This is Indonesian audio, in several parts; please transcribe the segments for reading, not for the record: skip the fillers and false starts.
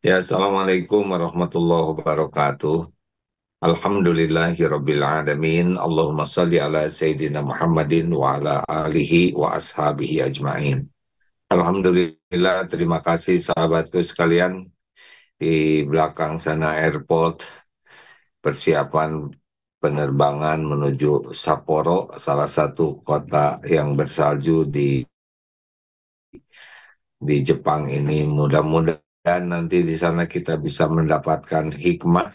Ya, Assalamualaikum warahmatullahi wabarakatuh. Alhamdulillahirabbil alamin. Allahumma salli ala Sayyidina Muhammadin wa ala alihi wa ashabihi ajma'in. Alhamdulillah, terima kasih sahabatku sekalian di belakang sana airport, persiapan penerbangan menuju Sapporo, salah satu kota yang bersalju di Jepang ini. Mudah-mudahan nanti di sana kita bisa mendapatkan hikmah.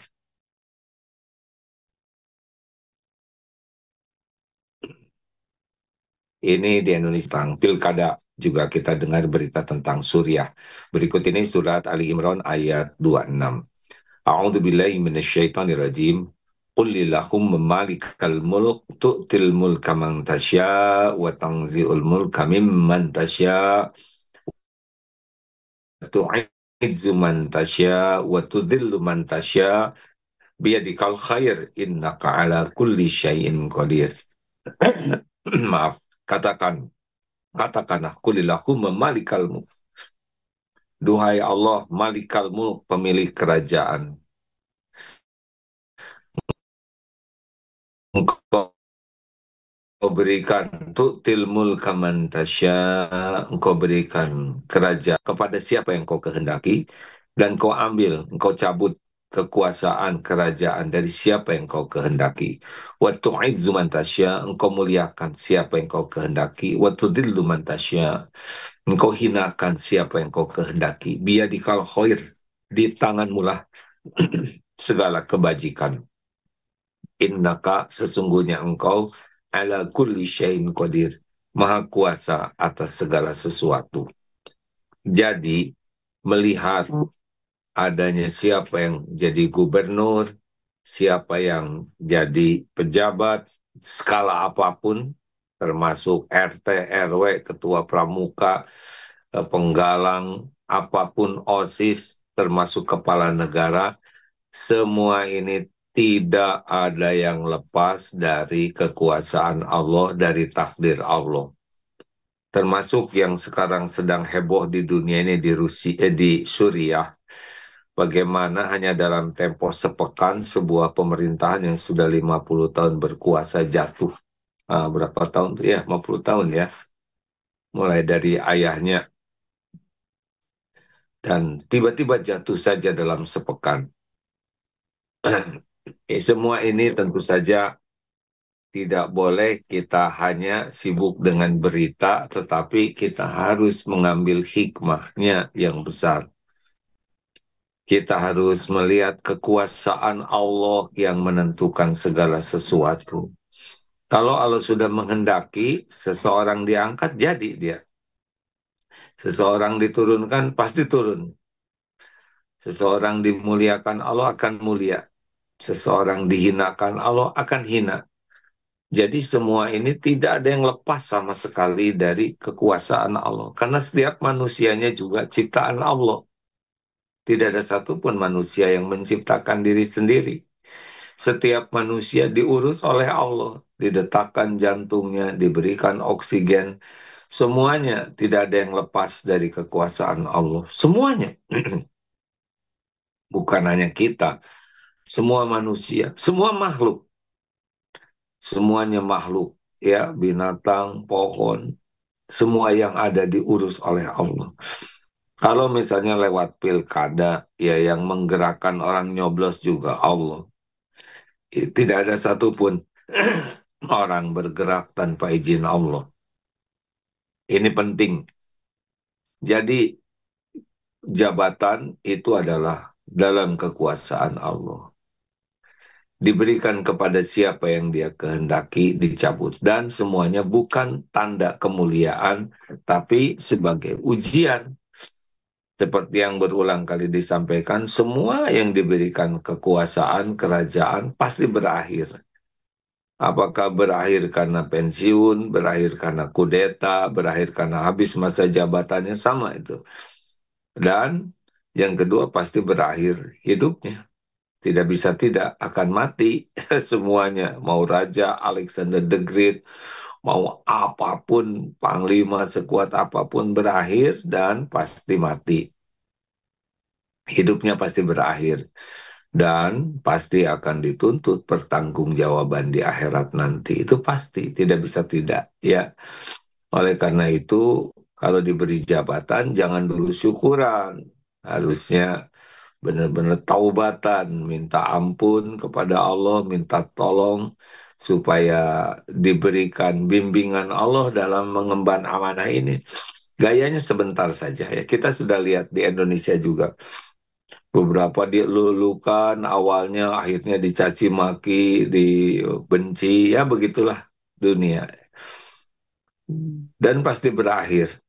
Ini di Indonesia tentang pilkada, juga kita dengar berita tentang Suriah. Berikut ini surat Ali Imran ayat 26. A'udzu billahi minasyaitonir rajim. Qul lillahumma malikal mulk tu'til mulka man tasya' wa tanzi'ul mulka mimman tasya' wa tu'izzu man tasya' wa tudhillu man tasya' biyadikal khair innaka ala kulli syai'in qadir. Maaf, katakanlah kulillahumma malikal mulk. Duhai Allah, Malikal Mulk, pemilik kerajaan. Engkau berikan tu'til mulka man tasya, engkau berikan kerajaan kepada siapa yang kau kehendaki, dan kau ambil, engkau cabut kekuasaan kerajaan dari siapa yang kau kehendaki. Wa tu'izzu man tasya, engkau muliakan siapa yang kau kehendaki. Wa tudillu man tasya, engkau hinakan siapa yang kau kehendaki. Biyadikal khair, di tanganmu lah segala kebajikan. Innaka, sesungguhnya engkau ala kulli syai'in qadir, maha kuasa atas segala sesuatu. Jadi melihat adanya siapa yang jadi gubernur, siapa yang jadi pejabat skala apapun, termasuk RT, RW, ketua pramuka, penggalang, apapun OSIS, termasuk kepala negara, semua ini tidak ada yang lepas dari kekuasaan Allah, dari takdir Allah. Termasuk yang sekarang sedang heboh di dunia ini di Rusia, di Suriah. Bagaimana hanya dalam tempo sepekan sebuah pemerintahan yang sudah 50 tahun berkuasa jatuh. Berapa tahun tuh ya? 50 tahun ya. Mulai dari ayahnya dan tiba-tiba jatuh saja dalam sepekan. Semua ini tentu saja tidak boleh kita hanya sibuk dengan berita, tetapi kita harus mengambil hikmahnya yang besar. Kita harus melihat kekuasaan Allah yang menentukan segala sesuatu. Kalau Allah sudah menghendaki seseorang diangkat, jadi dia. Seseorang diturunkan, pasti turun. Seseorang dimuliakan, Allah akan mulia. Seseorang dihinakan, Allah akan hina. Jadi semua ini tidak ada yang lepas sama sekali dari kekuasaan Allah. Karena setiap manusianya juga ciptaan Allah. Tidak ada satupun manusia yang menciptakan diri sendiri. Setiap manusia diurus oleh Allah. Didetakkan jantungnya, diberikan oksigen. Semuanya tidak ada yang lepas dari kekuasaan Allah. Semuanya. Bukan hanya kita. Semua manusia. Semua makhluk. Semuanya makhluk. Ya, binatang, pohon, semua yang ada diurus oleh Allah. Kalau misalnya lewat pilkada, ya yang menggerakkan orang nyoblos juga Allah. Tidak ada satupun orang bergerak tanpa izin Allah. Ini penting. Jadi jabatan itu adalah dalam kekuasaan Allah. Diberikan kepada siapa yang dia kehendaki, dicabut. Dan semuanya bukan tanda kemuliaan, tapi sebagai ujian. Seperti yang berulang kali disampaikan, semua yang diberikan kekuasaan, kerajaan, pasti berakhir. Apakah berakhir karena pensiun, berakhir karena kudeta, berakhir karena habis masa jabatannya, sama itu. Dan yang kedua pasti berakhir hidupnya. Tidak bisa tidak, akan mati semuanya. Mau Raja Alexander the Great, mau apapun, panglima sekuat apapun berakhir dan pasti mati. hidupnya pasti berakhir dan pasti akan dituntut pertanggungjawaban di akhirat nanti. Itu pasti, tidak bisa tidak, ya. Oleh karena itu, kalau diberi jabatan jangan dulu syukuran. Harusnya benar-benar taubatan, minta ampun kepada Allah, minta tolong supaya diberikan bimbingan Allah dalam mengemban amanah ini. Gayanya sebentar saja ya. Kita sudah lihat di Indonesia juga. Beberapa dilulukan awalnya akhirnya dicaci maki, dibenci, ya begitulah dunia. Dan pasti berakhir.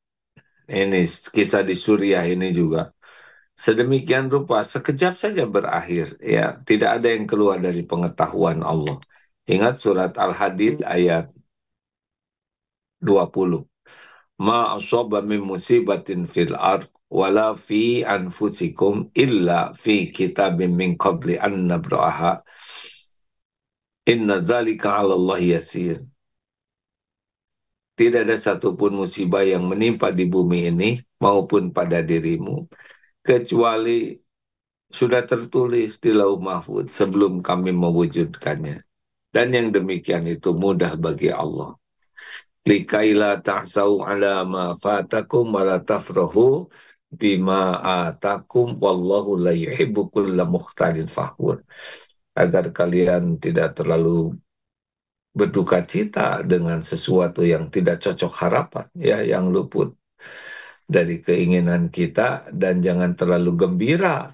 Ini kisah di Suriah ini juga. Sedemikian rupa, sekejap saja berakhir. Ya, tidak ada yang keluar dari pengetahuan Allah. Ingat surat Al-Hadid ayat 20. Ma asaba min musibatin fil ard wala fi anfusikum illa fi kitabim min qabli an nabra'aha inna dzalika 'ala Allah yasir. Tidak ada satupun musibah yang menimpa di bumi ini maupun pada dirimu kecuali sudah tertulis di Lauh Mahfuz sebelum kami mewujudkannya. Dan yang demikian itu mudah bagi Allah. Likaila ta'sau ala ma fatakum wa la tafrahu bima atakum wallahu la yuhibbu kulla mukhtalin fakhur. Agar kalian tidak terlalu berduka cita dengan sesuatu yang tidak cocok harapan, ya, yang luput dari keinginan kita, dan jangan terlalu gembira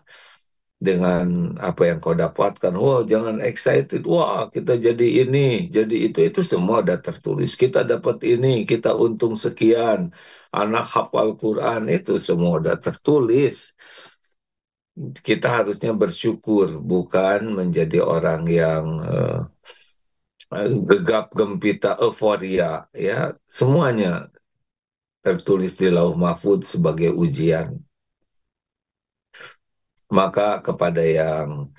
dengan apa yang kau dapatkan. Wah, jangan excited. Wah, kita jadi ini, jadi itu semua udah tertulis. Kita dapat ini, kita untung sekian. Anak hafal Quran itu semua udah tertulis. Kita harusnya bersyukur, bukan menjadi orang yang gegap gempita, euforia. Ya, semuanya tertulis di Lauh Mahfuz sebagai ujian. Maka kepada yang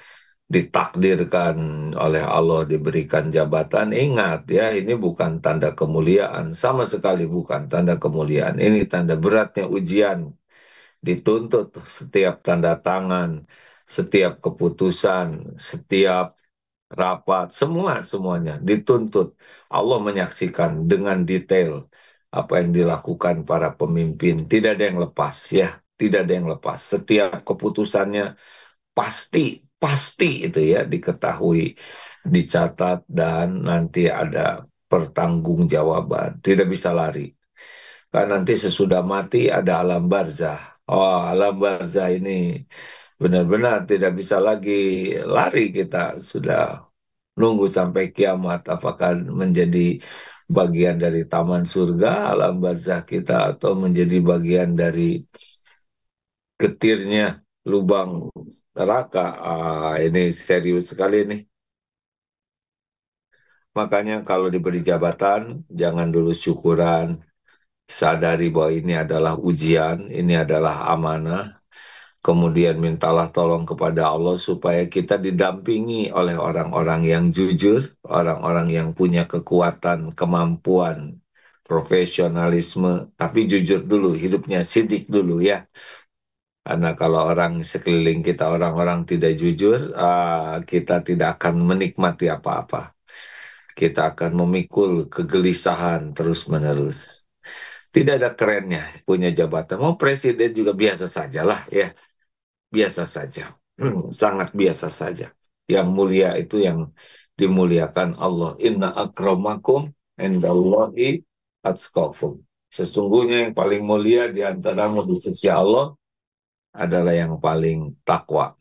ditakdirkan oleh Allah diberikan jabatan, ingat ya, ini bukan tanda kemuliaan, sama sekali bukan tanda kemuliaan. Ini tanda beratnya ujian, dituntut setiap tanda tangan, setiap keputusan, setiap rapat, semuanya dituntut. Allah menyaksikan dengan detail apa yang dilakukan para pemimpin. Tidak ada yang lepas ya, tidak ada yang lepas. Setiap keputusannya pasti pasti itu ya diketahui, dicatat, dan nanti ada pertanggungjawaban, tidak bisa lari. Kan nanti sesudah mati ada alam barzah. Oh, alam barzah ini benar-benar tidak bisa lagi lari, kita sudah nunggu sampai kiamat apakah menjadi bagian dari taman surga alam barzah kita atau menjadi bagian dari getirnya lubang neraka. Ini serius sekali nih. Makanya kalau diberi jabatan, jangan dulu syukuran. Sadari bahwa ini adalah ujian, ini adalah amanah. Kemudian mintalah tolong kepada Allah supaya kita didampingi oleh orang-orang yang jujur, orang-orang yang punya kekuatan, kemampuan, profesionalisme. Tapi jujur dulu, hidupnya sidik dulu ya. Karena kalau orang sekeliling kita orang-orang tidak jujur, kita tidak akan menikmati apa-apa. Kita akan memikul kegelisahan terus-menerus. Tidak ada kerennya punya jabatan. Mau presiden juga biasa sajalah ya, biasa saja. Sangat biasa saja. Yang mulia itu yang dimuliakan Allah. Inna akramakum indallahi atqakum. Sesungguhnya yang paling mulia di antaramu di sisi Allah adalah yang paling takwa.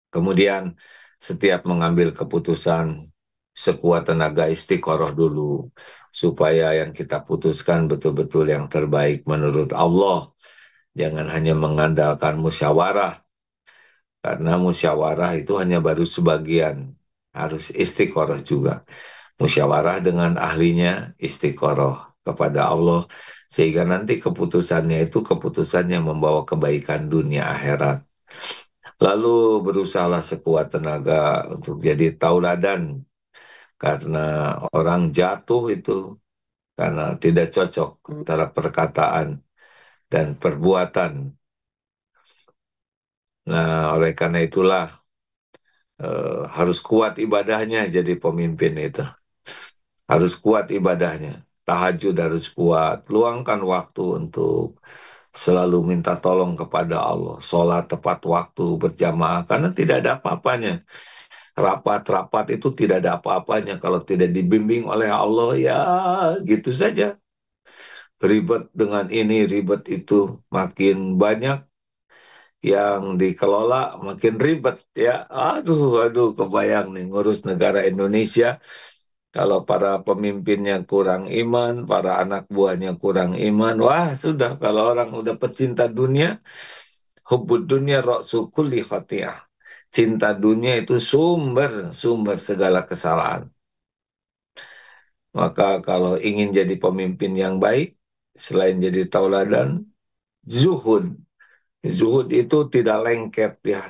Kemudian setiap mengambil keputusan, sekuat tenaga istiqoroh dulu, supaya yang kita putuskan betul-betul yang terbaik menurut Allah. Jangan hanya mengandalkan musyawarah, karena musyawarah itu hanya baru sebagian. Harus istiqoroh juga. Musyawarah dengan ahlinya, istiqoroh kepada Allah, sehingga nanti keputusannya itu keputusan yang membawa kebaikan dunia akhirat. Lalu berusahalah sekuat tenaga untuk jadi tauladan, karena orang jatuh itu karena tidak cocok antara perkataan dan perbuatan. Nah, oleh karena itulah harus kuat ibadahnya jadi pemimpin itu. Harus kuat ibadahnya. Tahajud harus kuat. Luangkan waktu untuk selalu minta tolong kepada Allah. Sholat tepat waktu berjamaah. Karena tidak ada apa-apanya. Rapat-rapat itu tidak ada apa-apanya. Kalau tidak dibimbing oleh Allah, ya gitu saja. Ribet dengan ini, ribet itu. Makin banyak yang dikelola, makin ribet ya. Aduh, aduh, kebayang nih ngurus negara Indonesia. Kalau para pemimpinnya kurang iman, para anak buahnya kurang iman, wah sudah. Kalau orang udah pecinta dunia, hubbud dunia ra'su kulli khati'ah. Cinta dunia itu sumber segala kesalahan. Maka kalau ingin jadi pemimpin yang baik, selain jadi tauladan, zuhud. Zuhud itu tidak lengket ya,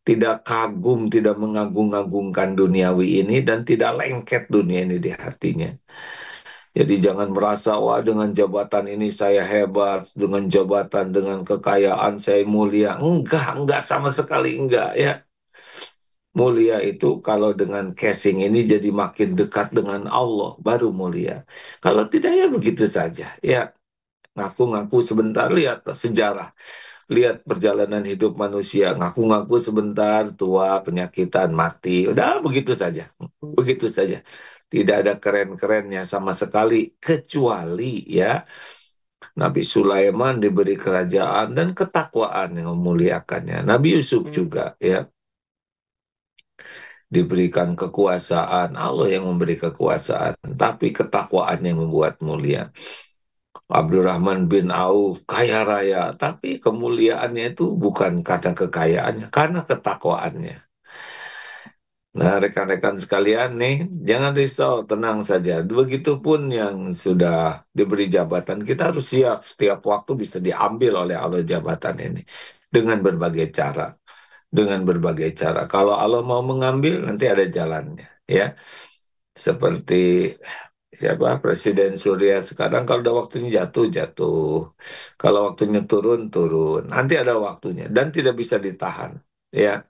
tidak kagum, tidak mengagung-agungkan duniawi ini dan tidak lengket dunia ini di hatinya. Jadi jangan merasa, wah dengan jabatan ini saya hebat, dengan jabatan, dengan kekayaan saya mulia. Enggak sama sekali enggak ya. Mulia itu kalau dengan casing ini jadi makin dekat dengan Allah, baru mulia. Kalau tidak ya begitu saja. Ya, ngaku-ngaku sebentar, lihat sejarah. Lihat perjalanan hidup manusia, ngaku-ngaku sebentar, tua, penyakitan, mati. Udah begitu saja. Begitu saja. Tidak ada keren-kerennya sama sekali, kecuali ya Nabi Sulaiman diberi kerajaan dan ketakwaan yang memuliakannya. Nabi Yusuf juga ya diberikan kekuasaan, Allah yang memberi kekuasaan, tapi ketakwaan yang membuat mulia. Abdurrahman bin Auf kaya raya, tapi kemuliaannya itu bukan karena kekayaannya, karena ketakwaannya. Nah, rekan-rekan sekalian nih, jangan risau, tenang saja. Begitupun yang sudah diberi jabatan, kita harus siap setiap waktu bisa diambil oleh Allah jabatan ini dengan berbagai cara. Dengan berbagai cara. Kalau Allah mau mengambil, nanti ada jalannya, ya. Seperti siapa Presiden Surya sekarang kalau udah waktunya jatuh jatuh, kalau waktunya turun turun, nanti ada waktunya dan tidak bisa ditahan, ya.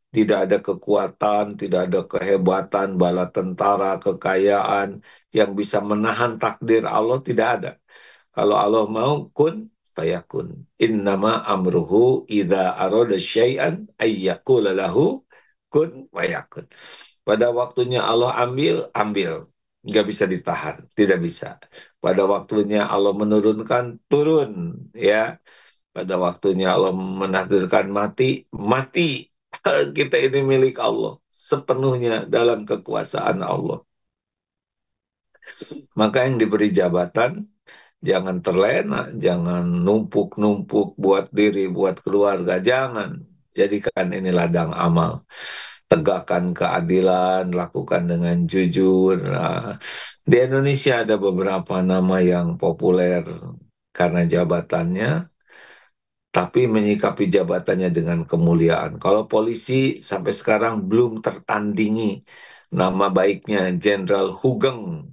Tidak ada kekuatan, tidak ada kehebatan, bala tentara, kekayaan yang bisa menahan takdir Allah, tidak ada. Kalau Allah mau kun fayakun. Innama amruhu idza arada syai'an ayyakula lahu kun fayakun. Pada waktunya Allah ambil, ambil. Nggak bisa ditahan, tidak bisa. Pada waktunya Allah menurunkan, turun. Ya, pada waktunya Allah menakdirkan mati, mati. Kita ini milik Allah sepenuhnya dalam kekuasaan Allah. Maka yang diberi jabatan jangan terlena, jangan numpuk-numpuk buat diri, buat keluarga, jangan. Jadikan ini ladang amal. Tegakkan keadilan, lakukan dengan jujur. Nah, di Indonesia ada beberapa nama yang populer karena jabatannya, tapi menyikapi jabatannya dengan kemuliaan. Kalau polisi sampai sekarang belum tertandingi nama baiknya Jenderal Hugeng.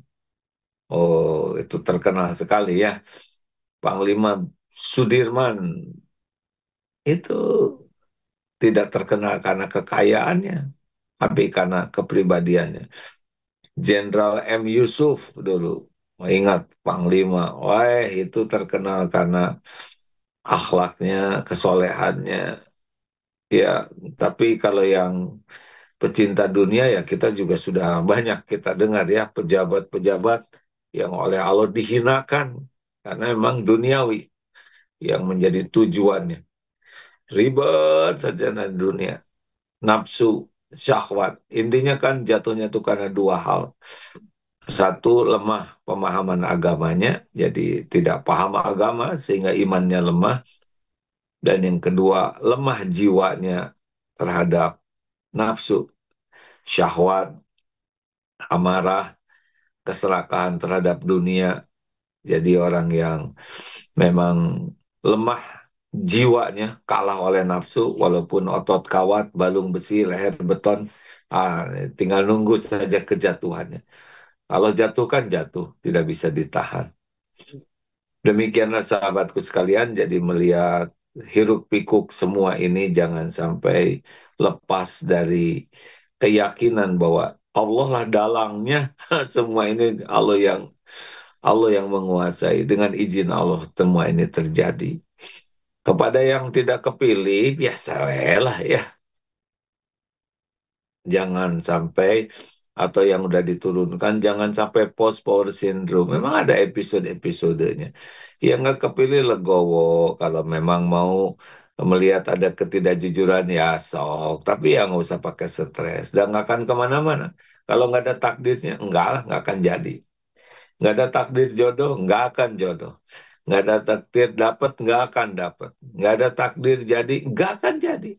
Oh, itu terkenal sekali ya. Panglima Sudirman itu tidak terkenal karena kekayaannya, tapi karena kepribadiannya. Jenderal M. Yusuf dulu, ingat Panglima, wah itu terkenal karena akhlaknya, kesolehannya. Ya, tapi kalau yang pecinta dunia ya kita juga sudah banyak kita dengar ya pejabat-pejabat yang oleh Allah dihinakan karena memang duniawi yang menjadi tujuannya. Ribet saja dengan dunia, nafsu, syahwat. Intinya kan jatuhnya itu karena dua hal. Satu, lemah pemahaman agamanya, jadi tidak paham agama sehingga imannya lemah. Dan yang kedua, lemah jiwanya terhadap nafsu, syahwat, amarah, keserakahan terhadap dunia. Jadi orang yang memang lemah jiwanya, kalah oleh nafsu, walaupun otot kawat, balung besi, leher beton, ah, tinggal nunggu saja kejatuhannya. Kalau jatuh kan jatuh, tidak bisa ditahan. Demikianlah sahabatku sekalian, jadi melihat hiruk pikuk semua ini jangan sampai lepas dari keyakinan bahwa Allah lah dalangnya. Semua ini Allah yang menguasai, dengan izin Allah semua ini terjadi. Kepada yang tidak kepilih biasa lah ya, jangan sampai, atau yang udah diturunkan jangan sampai post power syndrome. Memang ada episode-episodenya. Yang nggak kepilih legowo, kalau memang mau melihat ada ketidakjujuran ya sok, tapi ya nggak usah pakai stres dan nggak akan kemana-mana. Kalau nggak ada takdirnya, enggak lah, nggak akan jadi. Nggak ada takdir jodoh, nggak akan jodoh. Nggak ada takdir dapat, nggak akan dapat. Nggak ada takdir jadi, nggak akan jadi.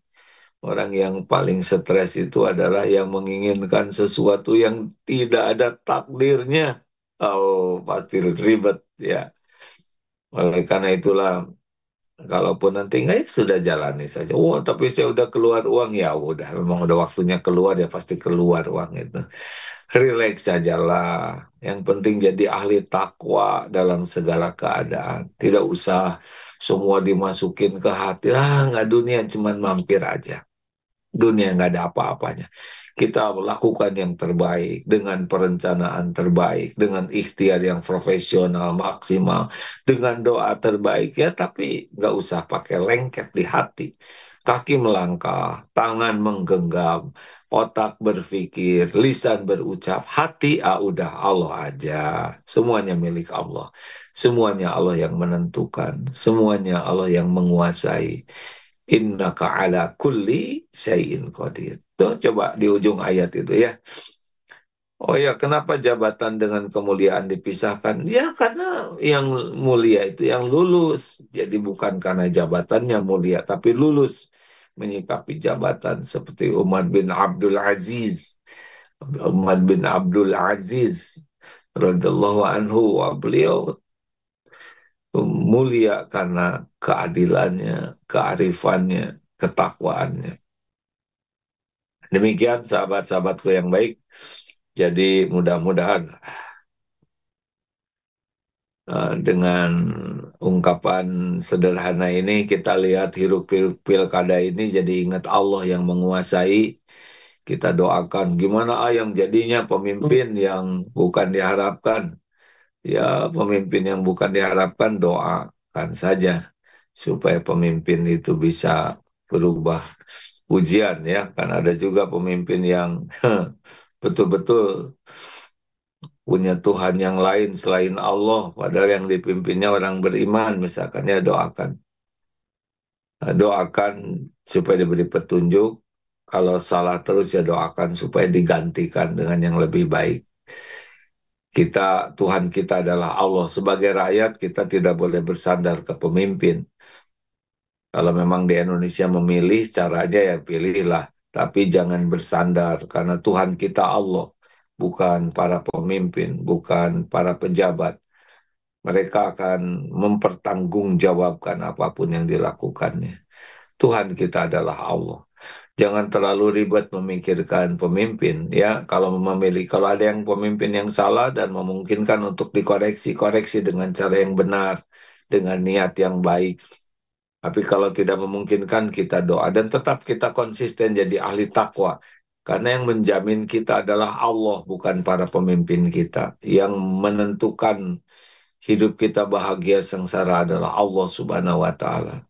Orang yang paling stres itu adalah yang menginginkan sesuatu yang tidak ada takdirnya. Oh, pasti ribet ya. Oleh karena itulah, kalaupun nanti nggak, ya sudah jalani saja. Oh, tapi saya udah keluar uang, ya udah. Memang udah waktunya keluar, ya pasti keluar uang itu. Relax sajalah. Yang penting jadi ahli takwa dalam segala keadaan. Tidak usah semua dimasukin ke hati. Ah, nggak, dunia cuman mampir aja. Dunia nggak ada apa-apanya. Kita lakukan yang terbaik dengan perencanaan terbaik, dengan ikhtiar yang profesional maksimal, dengan doa terbaik ya. Tapi nggak usah pakai lengket di hati. Kaki melangkah, tangan menggenggam, otak berpikir, lisan berucap, hati udah Allah aja. Semuanya milik Allah. Semuanya Allah yang menentukan. Semuanya Allah yang menguasai. Innaka ala kulli syai'in qadir. Tuh, coba di ujung ayat itu ya. Oh ya, kenapa jabatan dengan kemuliaan dipisahkan? Ya, karena yang mulia itu yang lulus. Jadi bukan karena jabatannya mulia, tapi lulus menyikapi jabatan. Seperti Umar bin Abdul Aziz. Umar bin Abdul Aziz radhiyallahu anhu, beliau mulia karena keadilannya, kearifannya, ketakwaannya. Demikian sahabat-sahabatku yang baik. Jadi mudah-mudahan dengan ungkapan sederhana ini kita lihat hiruk pikuk pilkada ini jadi ingat Allah yang menguasai. Kita doakan gimana yang jadinya pemimpin yang bukan diharapkan. Ya, pemimpin yang bukan diharapkan, doakan saja supaya pemimpin itu bisa berubah ujian ya. Kan ada juga pemimpin yang betul-betul punya Tuhan yang lain selain Allah, padahal yang dipimpinnya orang beriman, misalkan ya doakan. Doakan supaya diberi petunjuk, kalau salah terus ya doakan supaya digantikan dengan yang lebih baik. Tuhan kita adalah Allah. Sebagai rakyat, kita tidak boleh bersandar ke pemimpin. Kalau memang di Indonesia memilih, caranya ya pilihlah. Tapi jangan bersandar, karena Tuhan kita Allah. Bukan para pemimpin, bukan para pejabat. Mereka akan mempertanggungjawabkan apapun yang dilakukannya. Tuhan kita adalah Allah. Jangan terlalu ribet memikirkan pemimpin ya. Kalau ada yang pemimpin yang salah dan memungkinkan untuk dikoreksi, koreksi dengan cara yang benar, dengan niat yang baik. Tapi kalau tidak memungkinkan, kita doa dan tetap kita konsisten jadi ahli takwa. Karena yang menjamin kita adalah Allah, bukan para pemimpin kita. Yang menentukan hidup kita bahagia sengsara adalah Allah Subhanahu wa Ta'ala.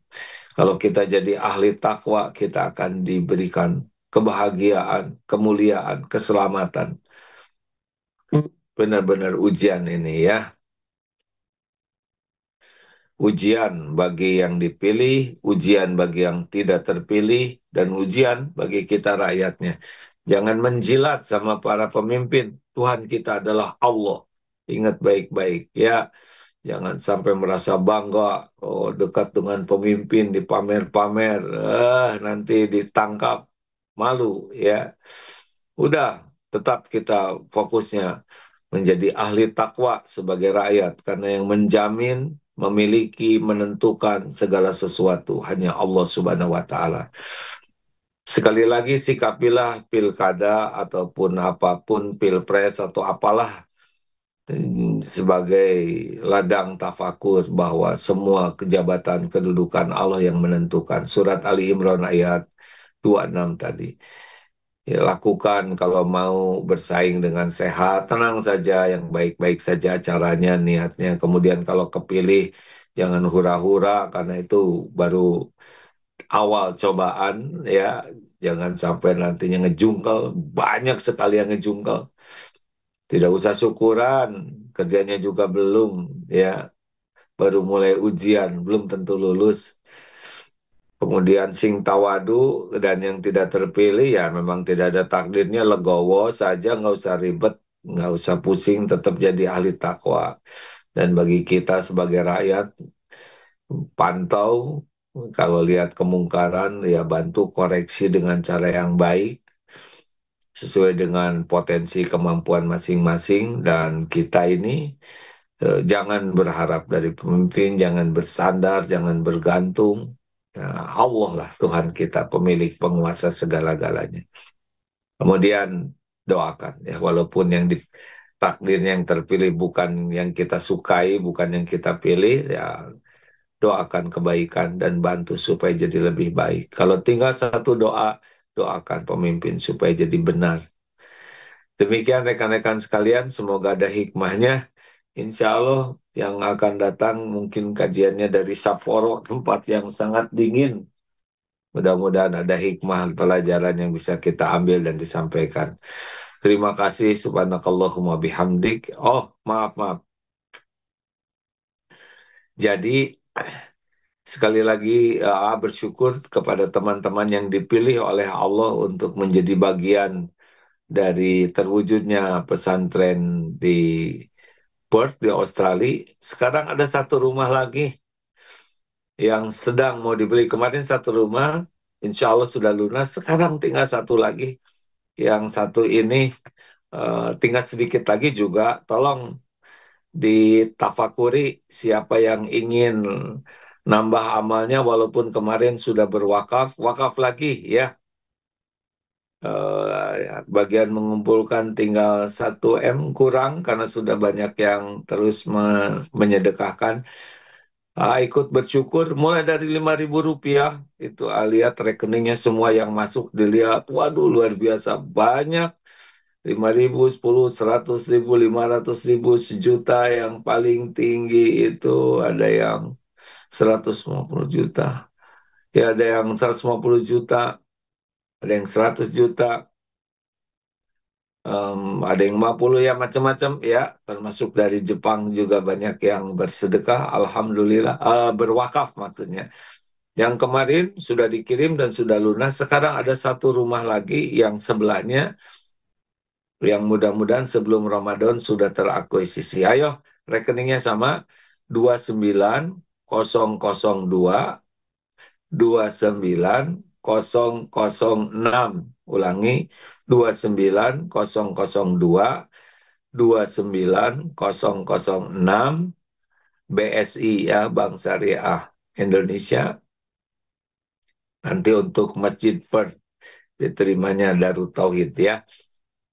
Kalau kita jadi ahli takwa, kita akan diberikan kebahagiaan, kemuliaan, keselamatan. Benar-benar ujian ini ya. Ujian bagi yang dipilih, ujian bagi yang tidak terpilih, dan ujian bagi kita rakyatnya. Jangan menjilat sama para pemimpin. Tuhan kita adalah Allah. Ingat baik-baik ya. Jangan sampai merasa bangga, oh dekat dengan pemimpin, dipamer-pamer, nanti ditangkap, malu ya. Udah, tetap kita fokusnya menjadi ahli takwa sebagai rakyat, karena yang menjamin, memiliki, menentukan segala sesuatu hanya Allah Subhanahu wa Ta'ala. Sekali lagi, sikapilah pilkada ataupun apapun, pilpres atau apalah, sebagai ladang tafakur bahwa semua kejabatan kedudukan Allah yang menentukan. Surat Ali Imran ayat 26 tadi. Ya, lakukan kalau mau bersaing dengan sehat, tenang saja, yang baik-baik saja caranya, niatnya. Kemudian kalau kepilih, jangan hura-hura, karena itu baru awal cobaan, ya. Jangan sampai nantinya ngejungkel, banyak sekali yang ngejungkel. Tidak usah syukuran, kerjanya juga belum, ya. Baru mulai ujian, belum tentu lulus. Kemudian sing tawadu dan yang tidak terpilih ya memang tidak ada takdirnya, legowo saja, nggak usah ribet, nggak usah pusing, tetap jadi ahli takwa. Dan bagi kita sebagai rakyat, pantau kalau lihat kemungkaran ya bantu koreksi dengan cara yang baik sesuai dengan potensi kemampuan masing-masing, dan kita ini jangan berharap dari pemimpin, jangan bersandar, jangan bergantung. Ya, Allah lah Tuhan kita, pemilik penguasa segala-galanya. Kemudian doakan ya, walaupun yang di takdirnya yang terpilih bukan yang kita sukai, bukan yang kita pilih, ya doakan kebaikan dan bantu supaya jadi lebih baik. Kalau tinggal satu doa, doakan pemimpin supaya jadi benar. Demikian rekan-rekan sekalian, semoga ada hikmahnya. Insya Allah yang akan datang mungkin kajiannya dari Sapporo, tempat yang sangat dingin. Mudah-mudahan ada hikmah pelajaran yang bisa kita ambil dan disampaikan. Terima kasih, subhanakallahumma bihamdik. Oh, maaf, maaf. Jadi, sekali lagi bersyukur kepada teman-teman yang dipilih oleh Allah untuk menjadi bagian dari terwujudnya pesantren di Perth di Australia. Sekarang ada satu rumah lagi yang sedang mau dibeli. Kemarin satu rumah, insya Allah sudah lunas. Sekarang tinggal satu lagi. Yang satu ini tinggal sedikit lagi juga. Tolong ditafakuri siapa yang ingin nambah amalnya, walaupun kemarin sudah berwakaf, wakaf lagi ya. Bagian mengumpulkan tinggal 1 M kurang karena sudah banyak yang terus menyedekahkan. Ikut bersyukur mulai dari Rp5.000 itu, lihat rekeningnya semua yang masuk, dilihat waduh luar biasa banyak. 5.000, 10, 100.000, 500.000, sejuta, yang paling tinggi itu ada yang 150 juta, ya ada yang 150 juta, ada yang 100 juta, ada yang 50, ya macam-macam ya, termasuk dari Jepang juga banyak yang bersedekah, alhamdulillah, berwakaf maksudnya. Yang kemarin sudah dikirim dan sudah lunas, sekarang ada satu rumah lagi yang sebelahnya, yang mudah-mudahan sebelum Ramadan sudah terakuisisi. Ayo, rekeningnya sama, 29002 29006. Ulangi, 29002 29006, BSI ya, Bank Syariah Indonesia. Nanti untuk Masjid Perth diterimanya Darut Tauhid ya,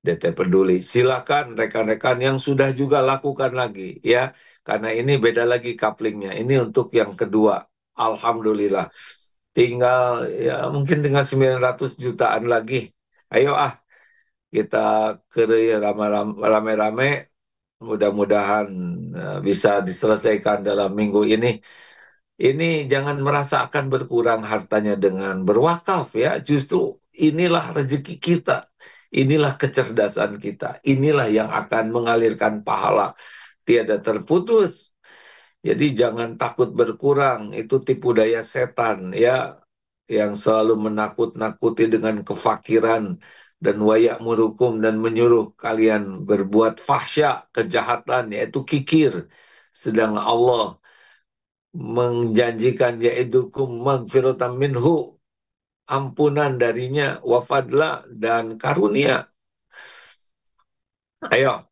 DT Peduli. Silakan rekan-rekan yang sudah juga lakukan lagi ya, karena ini beda lagi kaplingnya. Ini untuk yang kedua. Alhamdulillah. Tinggal ya mungkin tinggal 900 jutaan lagi. Ayo kita rame-rame. Mudah-mudahan bisa diselesaikan dalam minggu ini. Ini jangan merasa akan berkurang hartanya dengan berwakaf ya. Justru inilah rezeki kita. Inilah kecerdasan kita. Inilah yang akan mengalirkan pahala. Tiada terputus. Jadi jangan takut berkurang. Itu tipu daya setan ya. Yang selalu menakut-nakuti dengan kefakiran dan wayak murukum, dan menyuruh kalian berbuat fahsya, kejahatan, yaitu kikir. Sedang Allah menjanjikan yaidukum magfiratan minhu, ampunan darinya, wafadla, dan karunia. Ayo,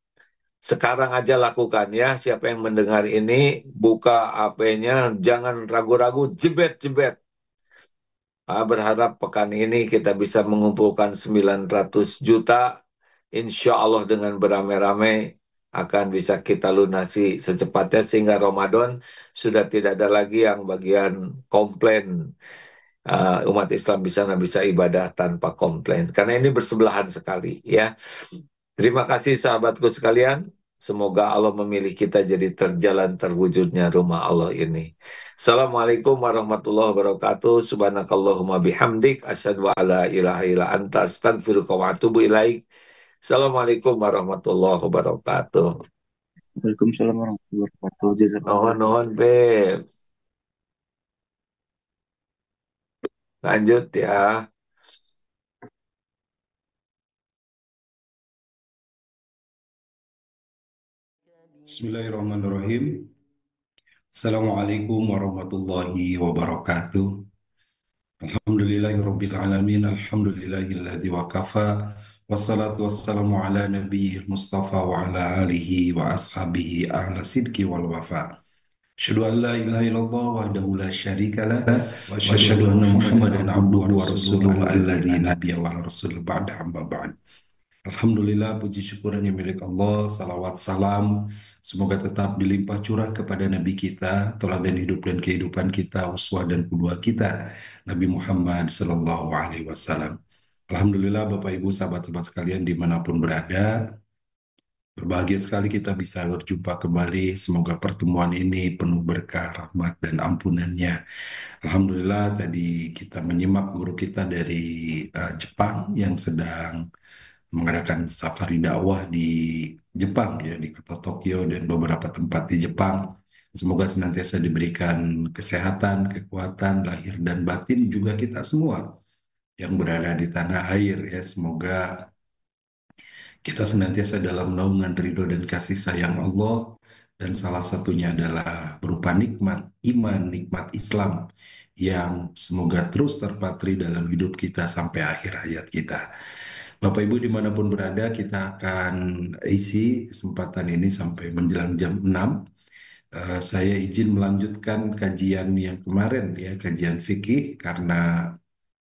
sekarang aja lakukan ya. Siapa yang mendengar ini, buka HP-nya, jangan ragu-ragu, jebet-jebet. Berharap pekan ini kita bisa mengumpulkan 900 juta, insya Allah dengan beramai-ramai. akan bisa kita lunasi secepatnya sehingga Ramadan sudah tidak ada lagi yang bagian komplain. Umat Islam di sana bisa ibadah tanpa komplain karena ini bersebelahan sekali ya. Terima kasih sahabatku sekalian. Semoga Allah memilih kita jadi terjalan terwujudnya rumah Allah ini. Assalamualaikum warahmatullahi wabarakatuh. Subhanakallahumma bihamdik. Asyhadu an la ilaha illa anta astaghfiruka wa atubu ilaik. Assalamualaikum warahmatullahi wabarakatuh. Waalaikumsalam warahmatullahi wabarakatuh. Jazakallah. Nuhun-nuhun, Beb. Lanjut ya. Bismillahirrahmanirrahim. Assalamualaikum warahmatullahi wabarakatuh. Alhamdulillahirabbil alamin. Alhamdulillahilladzi wa kafa. Wassalatu wassalamu ala nabiyyil mustafa wa ala alihi wa ashabihi ahla sidqi wal wafa. Asyhadu an la ilaha illallah wahdahu la syarika lah wa asyhadu anna Muhammadan abduhu wa rasuluhu alladzi nabiyya wa rasul ba'da amma ba'd. Alhamdulillah, puji syukuran yang milik Allah, salawat salam, semoga tetap dilimpah curah kepada Nabi kita, teladan hidup dan kehidupan kita, uswah dan kedua kita, Nabi Muhammad Sallallahu Alaihi Wasallam. Alhamdulillah, Bapak Ibu, sahabat-sahabat sekalian dimanapun berada, berbahagia sekali kita bisa berjumpa kembali. Semoga pertemuan ini penuh berkah, rahmat, dan ampunannya. Alhamdulillah, tadi kita menyimak guru kita dari Jepang yang sedang mengadakan safari dakwah di Jepang ya di kota Tokyo dan beberapa tempat di Jepang. Semoga senantiasa diberikan kesehatan, kekuatan lahir dan batin juga kita semua yang berada di tanah air ya. Semoga kita senantiasa dalam naungan ridho dan kasih sayang Allah dan salah satunya adalah berupa nikmat iman, nikmat Islam yang semoga terus terpatri dalam hidup kita sampai akhir hayat kita. Bapak Ibu dimanapun berada, kita akan isi kesempatan ini sampai menjelang jam 6. Saya izin melanjutkan kajian yang kemarin ya, kajian fikih karena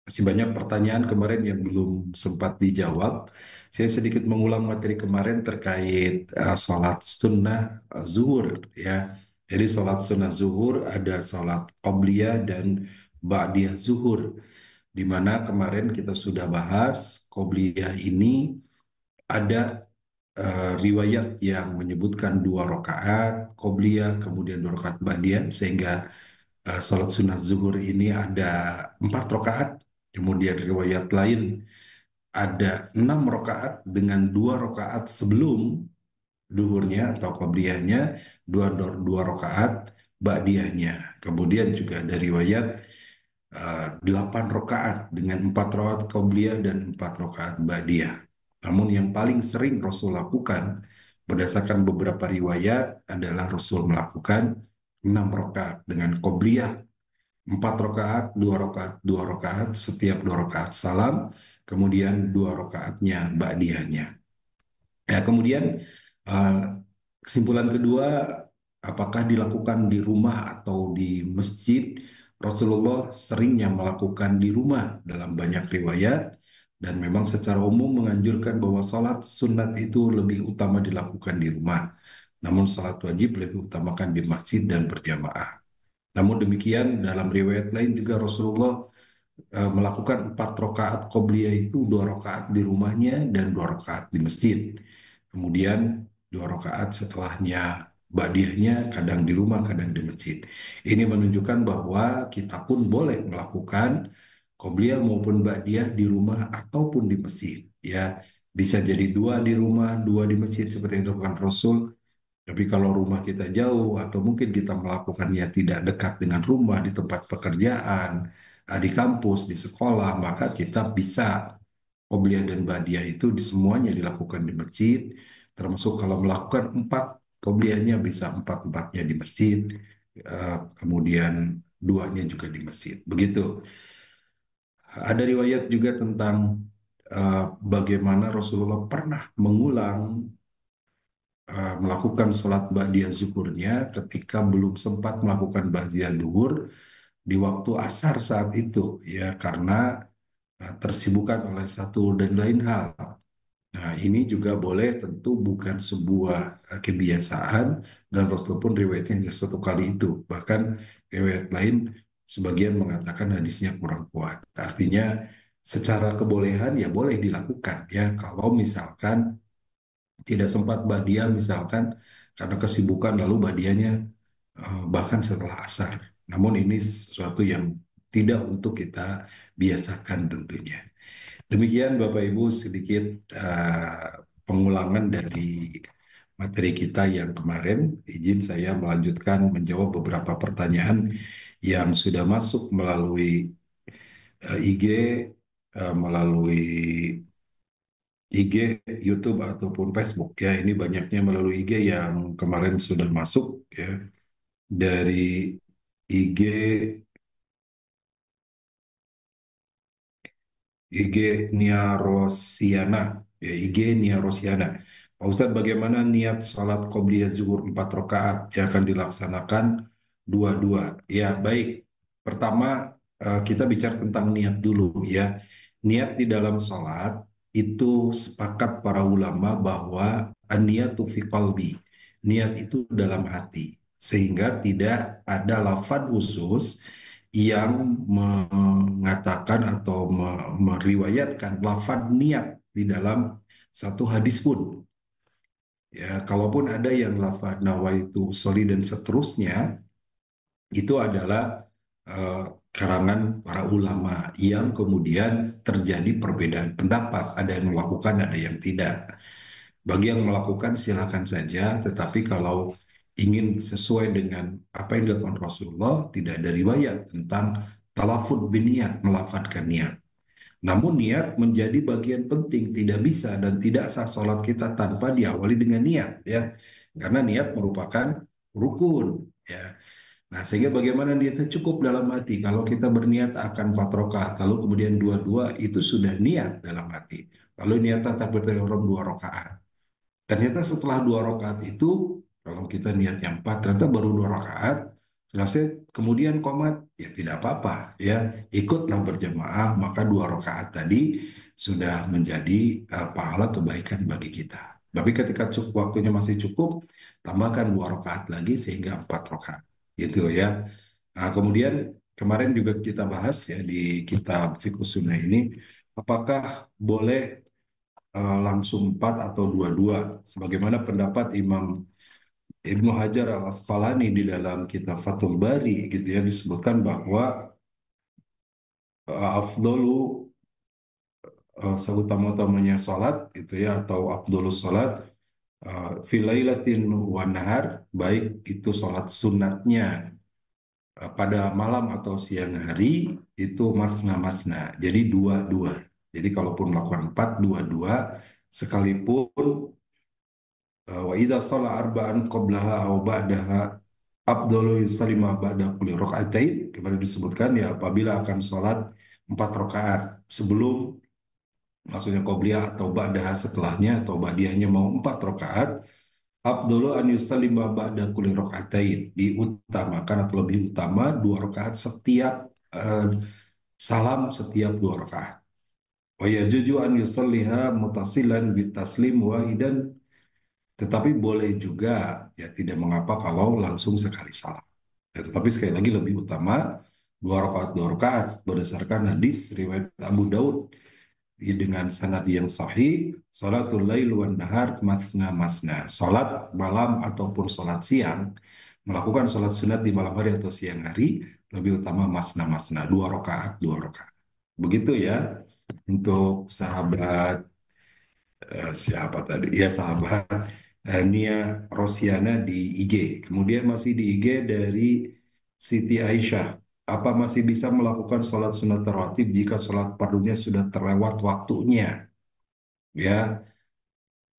masih banyak pertanyaan kemarin yang belum sempat dijawab. Saya sedikit mengulang materi kemarin terkait sholat sunnah zuhur ya. Jadi sholat sunnah zuhur ada sholat qobliyah dan ba'diyah zuhur, di mana kemarin kita sudah bahas qobliyah ini ada riwayat yang menyebutkan 2 rakaat qobliyah kemudian 2 rakaat ba'diyah sehingga sholat sunnah zuhur ini ada 4 rakaat. Kemudian riwayat lain ada 6 rakaat dengan 2 rakaat sebelum duhurnya atau qobliyahnya, dua rakaat ba'diyahnya. Kemudian juga ada riwayat 8 rakaat dengan 4 rakaat qobliyah dan 4 rakaat ba'diyah. Namun yang paling sering Rasul lakukan berdasarkan beberapa riwayat adalah Rasul melakukan 6 rakaat dengan qobliyah 4 rakaat, 2 rakaat, 2 rakaat, setiap 2 rakaat salam, kemudian 2 rakaatnya ba'diyahnya. Ya, kemudian eh, kesimpulan kedua, apakah dilakukan di rumah atau di masjid? Rasulullah seringnya melakukan di rumah dalam banyak riwayat dan memang secara umum menganjurkan bahwa sholat sunat itu lebih utama dilakukan di rumah. Namun sholat wajib lebih utamakan di masjid dan berjamaah. Namun demikian dalam riwayat lain juga Rasulullah melakukan 4 rakaat qobliyah itu 2 rakaat di rumahnya dan 2 rakaat di masjid. Kemudian 2 rakaat setelahnya ba'diyahnya kadang di rumah, kadang di masjid. Ini menunjukkan bahwa kita pun boleh melakukan qobliyah maupun ba'diyah di rumah ataupun di masjid. Ya, bisa jadi 2 di rumah, 2 di masjid seperti yang dilakukan Rasul. Tapi kalau rumah kita jauh atau mungkin kita melakukannya tidak dekat dengan rumah, di tempat pekerjaan, di kampus, di sekolah, maka kita bisa qobliyah dan ba'diyah itu di semuanya dilakukan di masjid, termasuk kalau melakukan 4 qobliyahnya bisa 4-4-nya di masjid, kemudian 2-nya juga di masjid. Begitu. Ada riwayat juga tentang bagaimana Rasulullah pernah mengulang melakukan sholat ba'diyah zuhurnya ketika belum sempat melakukan ba'diyah duhur di waktu asar saat itu ya karena tersibukan oleh satu dan lain hal. Nah, ini juga boleh, tentu bukan sebuah kebiasaan, dan Rasul pun riwayatnya hanya satu kali itu. Bahkan riwayat lain sebagian mengatakan hadisnya kurang kuat. Artinya secara kebolehan ya boleh dilakukan ya kalau misalkan tidak sempat badia misalkan karena kesibukan lalu badianya bahkan setelah asar. Namun ini sesuatu yang tidak untuk kita biasakan tentunya. Demikian Bapak Ibu sedikit pengulangan dari materi kita yang kemarin. Izin saya melanjutkan menjawab beberapa pertanyaan yang sudah masuk melalui IG, melalui IG, YouTube ataupun Facebook ya. Ini banyaknya melalui IG yang kemarin sudah masuk ya. Dari IG IG Nia Rosiana, ya IG Nia Rosiana. Pak Ustadz, bagaimana niat salat qobliyah zuhur 4 rakaat yang akan dilaksanakan dua-dua? Ya, baik. Pertama, kita bicara tentang niat dulu ya. Niat di dalam salat itu sepakat para ulama bahwa an-niyatu fi qalbi. Niat itu dalam hati. Sehingga tidak ada lafaz khusus yang mengatakan atau meriwayatkan lafaz niat di dalam satu hadis pun. Ya, kalaupun ada yang lafaz nawaitu soli dan seterusnya, itu adalah eh, karangan para ulama yang kemudian terjadi perbedaan pendapat. Ada yang melakukan, ada yang tidak. Bagi yang melakukan silakan saja, tetapi kalau ingin sesuai dengan apa yang dilakukan Rasulullah, tidak ada riwayat tentang talafut biniat, melafadkan niat. Namun niat menjadi bagian penting, tidak bisa dan tidak sah sholat kita tanpa diawali dengan niat, ya, karena niat merupakan rukun, ya. Nah, sehingga bagaimana niatnya cukup dalam hati. Kalau kita berniat akan 4 rakaat, lalu kemudian dua-dua itu sudah niat dalam hati. Lalu niat takbiratul ihram 2 rakaat. Ternyata setelah 2 rakaat itu, kalau kita niatnya 4, ternyata baru 2 rakaat, selesai, kemudian komat, ya tidak apa-apa, ya ikutlah berjamaah, maka 2 rakaat tadi sudah menjadi pahala kebaikan bagi kita. Tapi ketika cukup, waktunya masih cukup, tambahkan 2 rakaat lagi sehingga 4 rakaat, gitu ya. Nah, kemudian kemarin juga kita bahas ya di kitab Fiqh Sunnah ini, apakah boleh langsung 4 atau dua-dua, sebagaimana pendapat Imam Ibnu Hajar Al Asqalani di dalam kitab Fathul Bari gitu ya, disebutkan bahwa afdolu seutama-utamanya salat gitu ya, atau afdolus salat filailatin wa nahar, baik itu salat sunatnya pada malam atau siang hari, itu masna-masna, jadi dua-dua. Jadi kalaupun melakukan 4, dua-dua, sekalipun wa idza shalla arba'an qablaha aw ba'daha afdalu yusalima ba'da kulli rakaatain, kemarin disebutkan ya, apabila akan sholat 4 rakaat sebelum, maksudnya qobliyah, atau ba'daha setelahnya, atau ba'diyahnya mau 4 rakaat, afdalu an yusalima ba'da kulli rakaatain, diutamakan atau lebih utama 2 rakaat setiap eh, salam setiap 2 rakaat. Wa yajuju an yusalliha mutasilan bitaslim wahidan, tetapi boleh juga, ya tidak mengapa kalau langsung sekali salam. Ya, tetapi sekali lagi lebih utama 2 rakaat 2 rakaat berdasarkan hadis riwayat Abu Daud dengan sanad yang sahih, salatul lail wan nahar masna masna. Salat malam ataupun salat siang, melakukan salat sunat di malam hari atau siang hari, lebih utama masna masna, 2 rakaat 2 rakaat. Begitu ya untuk sahabat siapa tadi? Ya, sahabat Nia Rosiana di IG. Kemudian masih di IG dari Siti Aisyah. Apa masih bisa melakukan sholat sunat rawatib jika sholat fardunya sudah terlewat waktunya? Ya,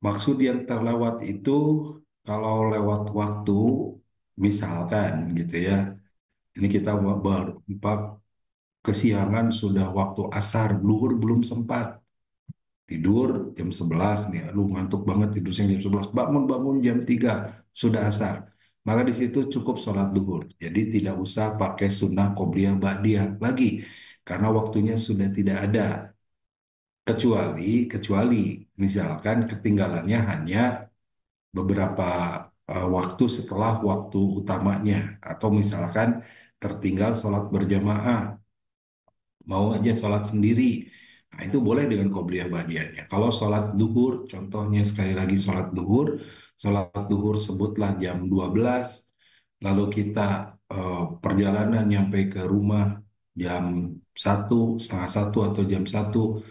maksud yang terlewat itu kalau lewat waktu, misalkan gitu ya. Ini kita baru kesiangan, sudah waktu asar, luhur belum sempat. Tidur jam 11 nih, lu ngantuk banget, tidur jam 11, bangun-bangun jam 3, sudah asar. Maka di situ cukup sholat duhur. Jadi tidak usah pakai sunnah qobliyah ba'diyah lagi, karena waktunya sudah tidak ada. kecuali misalkan ketinggalannya hanya beberapa waktu setelah waktu utamanya, atau misalkan tertinggal sholat berjamaah, mau aja sholat sendiri. Nah, itu boleh dengan qobliyah ba'diyahnya. Kalau sholat duhur, contohnya sekali lagi sholat duhur sebutlah jam 12, lalu kita perjalanan nyampe ke rumah jam 1, setengah 1 atau jam 1,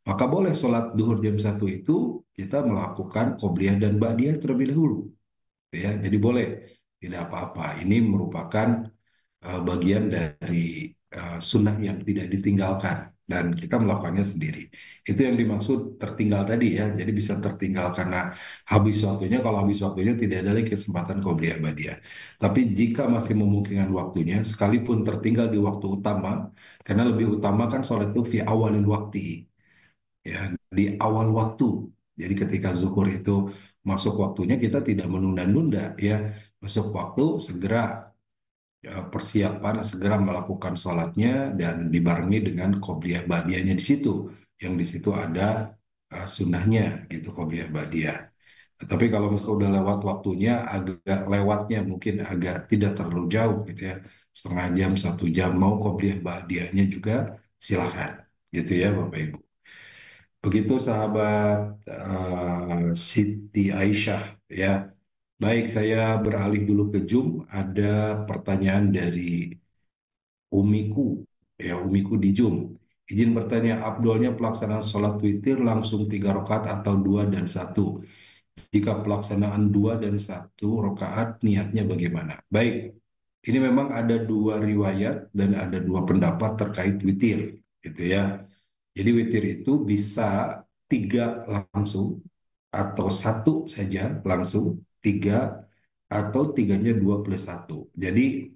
maka boleh sholat duhur jam 1 itu kita melakukan qobliyah dan ba'diyah terlebih dahulu. Ya, jadi boleh, tidak apa-apa. Ini merupakan bagian dari sunnah yang tidak ditinggalkan dan kita melakukannya sendiri. Itu yang dimaksud tertinggal tadi ya. Jadi bisa tertinggal karena habis waktunya. Kalau habis waktunya tidak ada lagi kesempatan qobliyah ba'diyah. Tapi jika masih memungkinkan waktunya, sekalipun tertinggal di waktu utama, karena lebih utama kan sholat itu fi awalin waktu, ya, di awal waktu. Jadi ketika zuhur itu masuk waktunya, kita tidak menunda-nunda, ya, masuk waktu segera persiapan, segera melakukan sholatnya dan dibarengi dengan qobliyah ba'diyahnya di situ, yang di situ ada sunnahnya gitu, qobliyah ba'diyah. Tapi kalau misalnya udah lewat waktunya, agak lewatnya mungkin agak tidak terlalu jauh gitu ya, setengah jam, 1 jam, mau qobliyah ba'diyahnya juga silahkan gitu ya Bapak Ibu. Begitu sahabat Siti Aisyah ya. Baik, saya beralih dulu ke Zoom. Ada pertanyaan dari Umiku, ya, Umiku di Zoom. Izin bertanya, abdolnya pelaksanaan sholat witir langsung 3 rakaat atau 2 dan 1? Jika pelaksanaan 2 dan 1 rakaat, niatnya bagaimana? Baik, ini memang ada dua riwayat dan ada dua pendapat terkait witir, gitu ya. Jadi witir itu bisa 3 langsung, atau 1 saja langsung, 3, atau tiganya 2+1. Jadi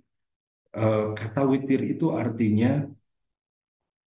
kata witir itu artinya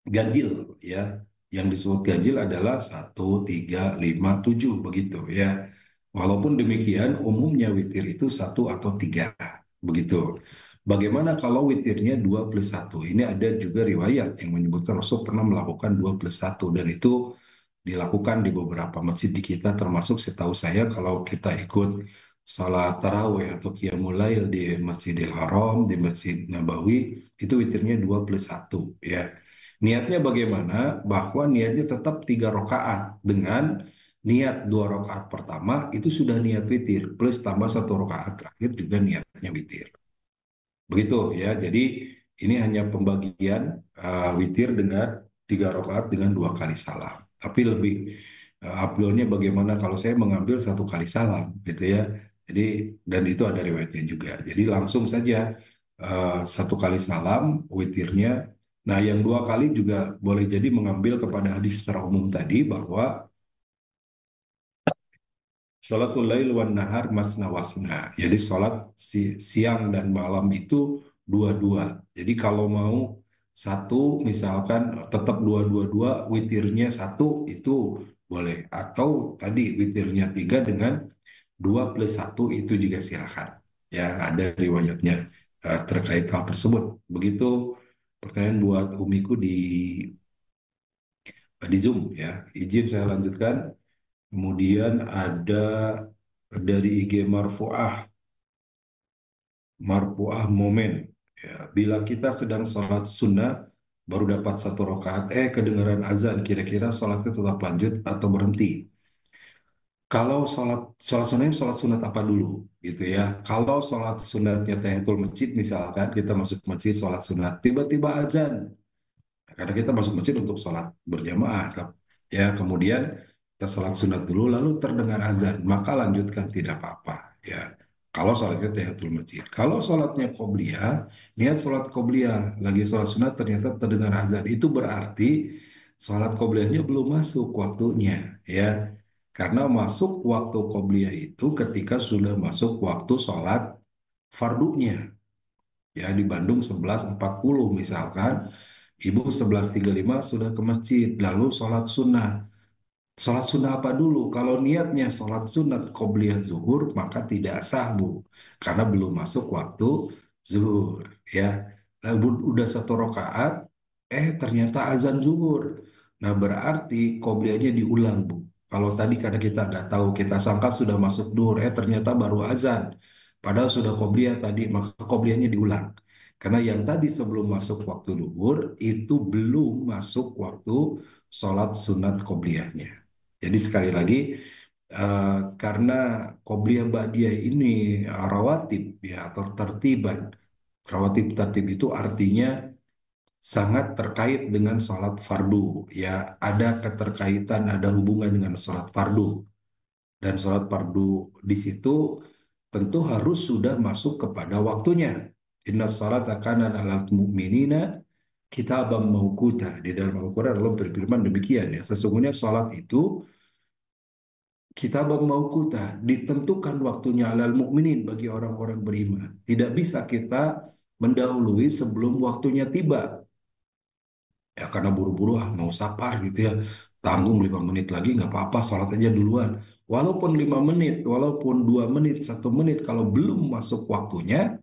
ganjil ya. Yang disebut ganjil adalah 1, 3, 5, 7 begitu ya. Walaupun demikian umumnya witir itu 1 atau 3 begitu. Bagaimana kalau witirnya 2+1? Ini ada juga riwayat yang menyebutkan Rasul pernah melakukan 2+1 dan itu dilakukan di beberapa masjid di kita, termasuk setahu saya kalau kita ikut salat tarawih atau qiyamul lail di Masjidil Haram, di Masjid Nabawi, itu witirnya 2+1 ya. Niatnya bagaimana? Bahwa niatnya tetap 3 rakaat dengan niat 2 rakaat pertama itu sudah niat witir, plus tambah 1 rakaat terakhir juga niatnya witir. Begitu ya. Jadi ini hanya pembagian witir dengan 3 rakaat dengan 2 kali salam. Tapi lebih afdolnya bagaimana kalau saya mengambil 1 kali salam, gitu ya. Jadi dan itu ada riwayatnya juga. Jadi langsung saja 1 kali salam witirnya. Nah, yang 2 kali juga boleh jadi mengambil kepada hadis secara umum tadi bahwa Sholatul lail wan nahar masna wasna. Jadi sholat siang dan malam itu dua-dua. Jadi kalau mau satu, misalkan tetap dua-dua-dua, witirnya 1 itu boleh. Atau tadi witirnya 3 dengan 2+1 itu juga silakan. Ya, ada riwayatnya terkait hal tersebut. Begitu pertanyaan buat Umiku di Zoom ya. Izin saya lanjutkan. Kemudian ada dari IG Marfuah Momen. Ya, bila kita sedang sholat sunnah, baru dapat 1 rakaat, kedengaran azan, kira-kira sholatnya tetap lanjut atau berhenti? Kalau sholat sunnahnya sholat sunat apa dulu, gitu ya? Kalau sholat sunatnya tahiyatul masjid, misalkan kita masuk masjid sholat sunat, tiba-tiba azan, karena kita masuk masjid untuk sholat berjamaah, ya, kemudian kita sholat sunat dulu, lalu terdengar azan, maka lanjutkan tidak apa-apa, ya. Kalau sholatnya tahiyatul masjid, kalau sholatnya qobliyah, niat sholat qobliyah, lagi sholat sunat ternyata terdengar azan, itu berarti sholat qobliyahnya belum masuk waktunya, ya. Karena masuk waktu qobliyah itu ketika sudah masuk waktu sholat fardunya, ya, di Bandung 11.40 misalkan. Ibu 11.35 sudah ke masjid, lalu sholat sunnah. Sholat sunnah apa dulu? Kalau niatnya sholat sunat qobliyah zuhur, maka tidak sah, Bu. Karena belum masuk waktu zuhur. Ya. Lalu udah 1 rakaat, ternyata azan zuhur. Nah, berarti qobliyahnya diulang, Bu. Kalau tadi karena kita nggak tahu, kita sangka sudah masuk duhur, ternyata baru azan. Padahal sudah qobliyah tadi, maka qobliyahnya diulang. Karena yang tadi sebelum masuk waktu duhur, itu belum masuk waktu sholat sunat qobliyahnya. Jadi sekali lagi, karena qobliyah ba'diyah ini rawatib ya atau tertiban. Rawatib tertib itu artinya sangat terkait dengan sholat fardu. Ya, ada keterkaitan, ada hubungan dengan sholat fardu. Dan sholat fardu di situ tentu harus sudah masuk kepada waktunya. Inna sholata kanan alal mu'minina kitabam mauquta. Di dalam Al-Quran Allah berfirman demikian ya. Sesungguhnya sholat itu kitabam mauquta, ditentukan waktunya alal mukminin bagi orang-orang beriman. Tidak bisa kita mendahului sebelum waktunya tiba. Ya karena buru-buru mau sapar gitu ya, tanggung 5 menit lagi nggak apa-apa, sholat aja duluan. Walaupun 5 menit, walaupun 2 menit, 1 menit, kalau belum masuk waktunya,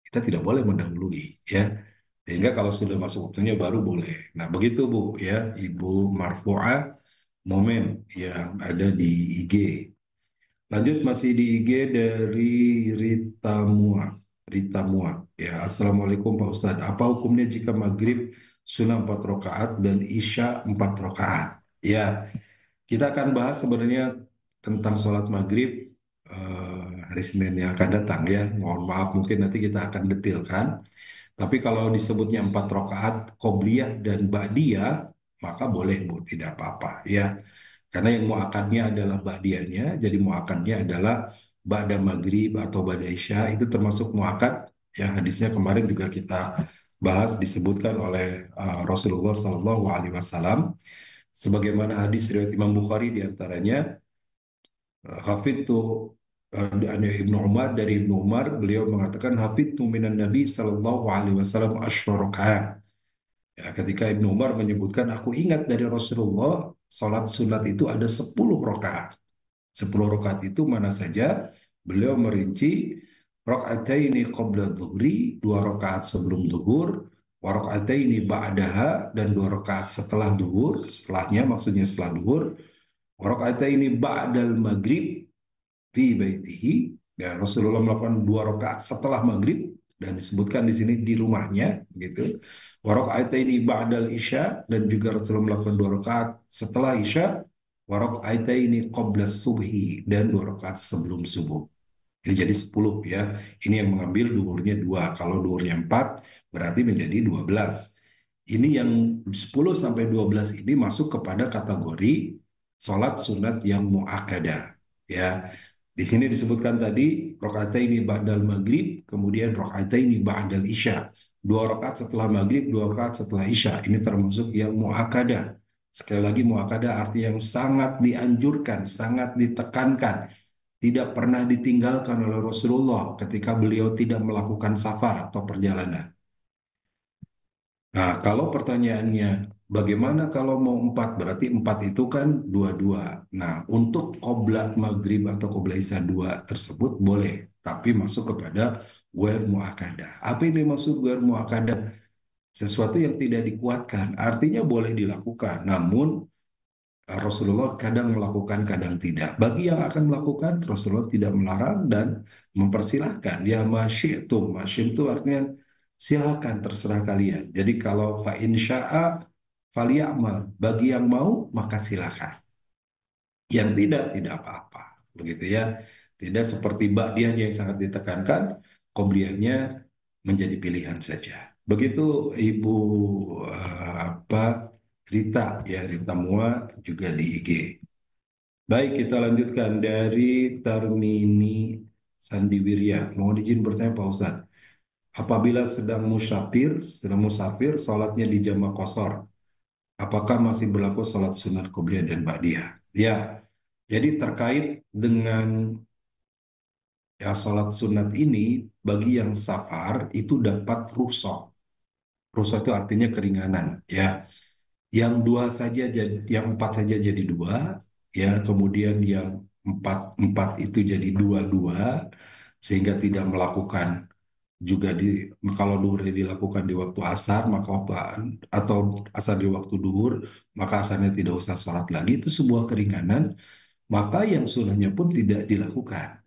kita tidak boleh mendahului ya. Sehingga kalau sudah masuk waktunya baru boleh. Nah begitu Bu ya, Ibu Marfu'ah, momen yang ada di IG. Lanjut masih di IG dari Rita Mua. Rita Mua. Ya, Assalamualaikum Pak Ustadz. Apa hukumnya jika maghrib sunnah 4 rakaat dan isya 4 rakaat? Ya, kita akan bahas sebenarnya tentang sholat maghrib hari Senin yang akan datang ya. Mohon maaf mungkin nanti kita akan detilkan. Tapi kalau disebutnya 4 rakaat qobliyah dan ba'diyah, maka boleh Bu, tidak apa-apa ya. Karena yang muakadnya adalah ba'diyahnya, jadi muakadnya adalah ba'da maghrib atau ba'da isya, itu termasuk muakad. Ya, hadisnya kemarin juga kita bahas disebutkan oleh Rasulullah SAW. Sebagaimana hadis riwayat Imam Bukhari diantaranya, hafidtu dari Ibnu Umar, dari Ibnu Umar beliau mengatakan hafidtu minan Nabi Sallallahu Alaihi Wasallam asyra rakaat. Ya, ketika Ibnu Umar menyebutkan, aku ingat dari Rasulullah, sholat sunat itu ada 10 rakaat. 10 rakaat itu mana saja? Beliau merinci, rakaataini qabla dhuhri, 2 rakaat sebelum zuhur, wa rakaataini ba'daha, dan 2 rakaat setelah zuhur, setelahnya maksudnya setelah zuhur, wa rakaataini ba'dal maghrib fi baitihi. Dan Rasulullah melakukan 2 rakaat setelah maghrib, dan disebutkan di sini di rumahnya gitu. Wa raka'ataini ba'dal isya, dan juga Rasulullah melakukan 2 rakaat setelah isya. Wa raka'ataini qabla subhi, dan 2 rakaat sebelum subuh. Jadi 10 ya. Ini yang mengambil duhurnya 2. Kalau duhurnya 4 berarti menjadi 12. Ini yang 10 sampai 12 ini masuk kepada kategori sholat sunat yang muakkadah ya. Di sini disebutkan tadi rakaataini ba'dal maghrib, kemudian rakaataini ba'dal isya. 2 rakaat setelah maghrib, 2 rakaat setelah isya. Ini termasuk yang muakkadah. Sekali lagi muakkadah arti yang sangat dianjurkan, sangat ditekankan, tidak pernah ditinggalkan oleh Rasulullah ketika beliau tidak melakukan safar atau perjalanan. Nah, kalau pertanyaannya, bagaimana kalau mau 4? Berarti 4 itu kan dua-dua. Nah, untuk qobla maghrib atau qobla isya 2 tersebut boleh, tapi masuk kepada ghair muakkadah. Apa ini maksud ghair muakkadah? Sesuatu yang tidak dikuatkan, artinya boleh dilakukan, namun Rasulullah kadang melakukan, kadang tidak. Bagi yang akan melakukan, Rasulullah tidak melarang dan mempersilahkan. Ya masyi'tum, masyi'tum artinya silakan, terserah kalian. Jadi kalau fa insya'a falyamal, bagi yang mau maka silakan. Yang tidak, tidak apa-apa. Begitu ya. Tidak seperti ba'diyah yang sangat ditekankan, qobliyahnya menjadi pilihan saja. Begitu Ibu apa Rita ya, Rita Mua juga di IG. Baik, kita lanjutkan dari Tarmini Sandiwirya. Mohon izin bertanya Pak Ustadz. Apabila sedang musafir, sholatnya di jamaah qashar, apakah masih berlaku sholat sunat qobliyah dan ba'diyah? Ya, jadi terkait dengan ya sholat sunat ini, bagi yang safar itu dapat rukhsah. Rukhsah itu artinya keringanan, ya. Yang 2 saja jadi, yang 4 saja jadi 2, ya. Kemudian yang empat empat itu jadi 2-2, sehingga tidak melakukan juga kalau duhurnya dilakukan di waktu asar, maka atau asar di waktu duhur, maka asarnya tidak usah sholat lagi. Itu sebuah keringanan, maka yang sunnahnya pun tidak dilakukan.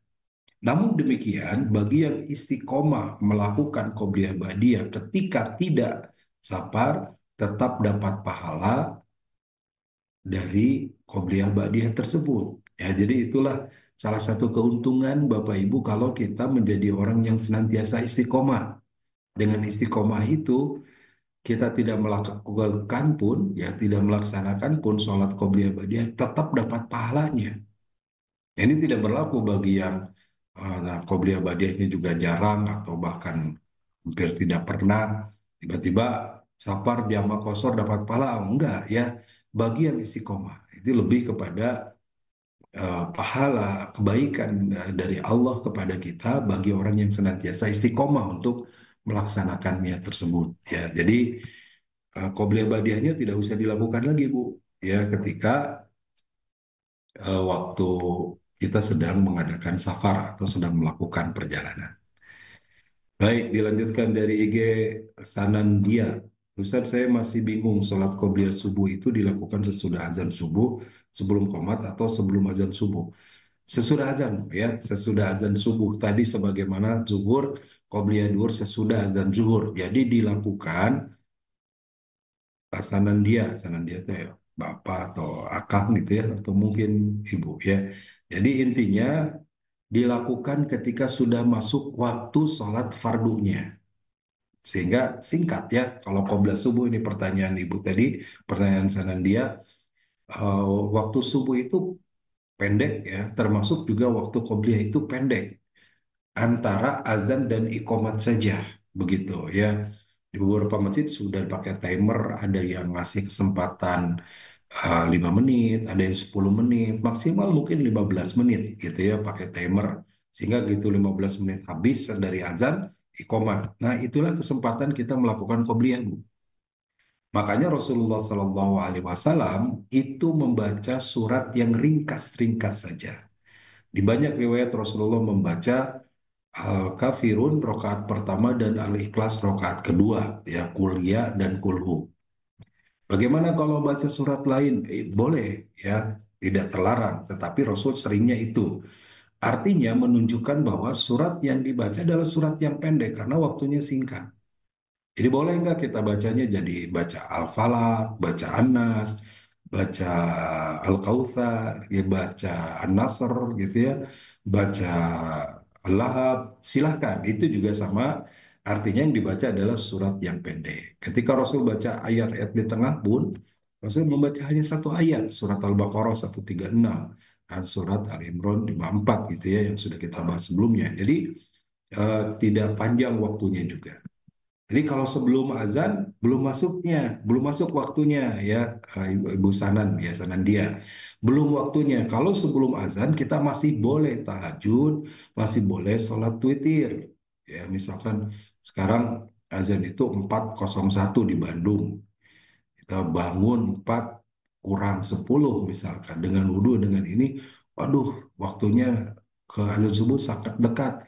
Namun demikian, bagi yang istiqomah melakukan qobliyah ba'diyah ketika tidak safar, tetap dapat pahala dari qobliyah ba'diyah tersebut. Ya, jadi itulah salah satu keuntungan Bapak Ibu kalau kita menjadi orang yang senantiasa istiqomah. Dengan istiqomah itu, kita tidak melakukan pun, ya tidak melaksanakan pun sholat qobliyah ba'diyah, tetap dapat pahalanya. Ini tidak berlaku bagi yang qobliyah ba'diyahnya juga jarang atau bahkan hampir tidak pernah. Tiba-tiba safar jamaah qashar dapat pahala, enggak ya. Bagi yang istiqomah, itu lebih kepada pahala kebaikan dari Allah kepada kita bagi orang yang senantiasa istiqomah untuk melaksanakannya tersebut. Ya, jadi qobliyah ba'diyahnya tidak usah dilakukan lagi, Bu. Ya, ketika waktu kita sedang mengadakan safar atau sedang melakukan perjalanan. Baik, dilanjutkan dari IG Sanandia. Ustaz, saya masih bingung sholat qobliyah subuh itu dilakukan sesudah azan subuh, sebelum qomat atau sebelum azan subuh. Sesudah azan, ya, sesudah azan subuh. Tadi sebagaimana zuhur, qobliyah duhur sesudah azan zuhur. Jadi dilakukan Sanandia itu ya bapak atau akang gitu ya, atau mungkin ibu ya. Jadi intinya dilakukan ketika sudah masuk waktu sholat fardunya. Sehingga singkat ya, kalau qobliyah subuh ini pertanyaan ibu tadi, pertanyaan Sanandia, eh, waktu subuh itu pendek ya, termasuk juga waktu qobliyah itu pendek. Antara azan dan iqomat saja, begitu ya. Di beberapa masjid sudah pakai timer, ada yang ngasih kesempatan 5 menit, ada yang 10 menit, maksimal mungkin 15 menit gitu ya pakai timer. Sehingga gitu 15 menit habis dari azan, iqomat. Nah, itulah kesempatan kita melakukan qobliyah, Bu. Makanya Rasulullah Shallallahu Alaihi Wasallam itu membaca surat yang ringkas-ringkas saja. Di banyak riwayat Rasulullah membaca Al-Kafirun rokaat pertama dan Al-Ikhlas rokaat kedua, ya kuliah dan kulhu. Bagaimana kalau baca surat lain? Boleh, ya, tidak terlarang. Tetapi Rasul seringnya itu. Artinya menunjukkan bahwa surat yang dibaca adalah surat yang pendek karena waktunya singkat. Jadi boleh nggak kita bacanya jadi baca Al-Falaq, baca An-Nas, baca Al-Kautsar, ya baca An-Nasr gitu ya, baca Al-Lahab, silahkan. Itu juga sama, artinya yang dibaca adalah surat yang pendek. Ketika Rasul baca ayat-ayat di tengah pun, Rasul membaca hanya satu ayat, surat Al-Baqarah 136, dan surat Al-Imran 54 gitu ya, yang sudah kita bahas sebelumnya. Jadi tidak panjang waktunya juga. Jadi kalau sebelum azan belum masuk waktunya ya, Ibu Sanan ya, Sanan dia belum waktunya. Kalau sebelum azan kita masih boleh tahajud, masih boleh sholat witir. Ya misalkan sekarang azan itu 4:01 di Bandung. Kita bangun 4 kurang 10 misalkan dengan wudhu dengan ini, waduh waktunya ke azan subuh sangat dekat.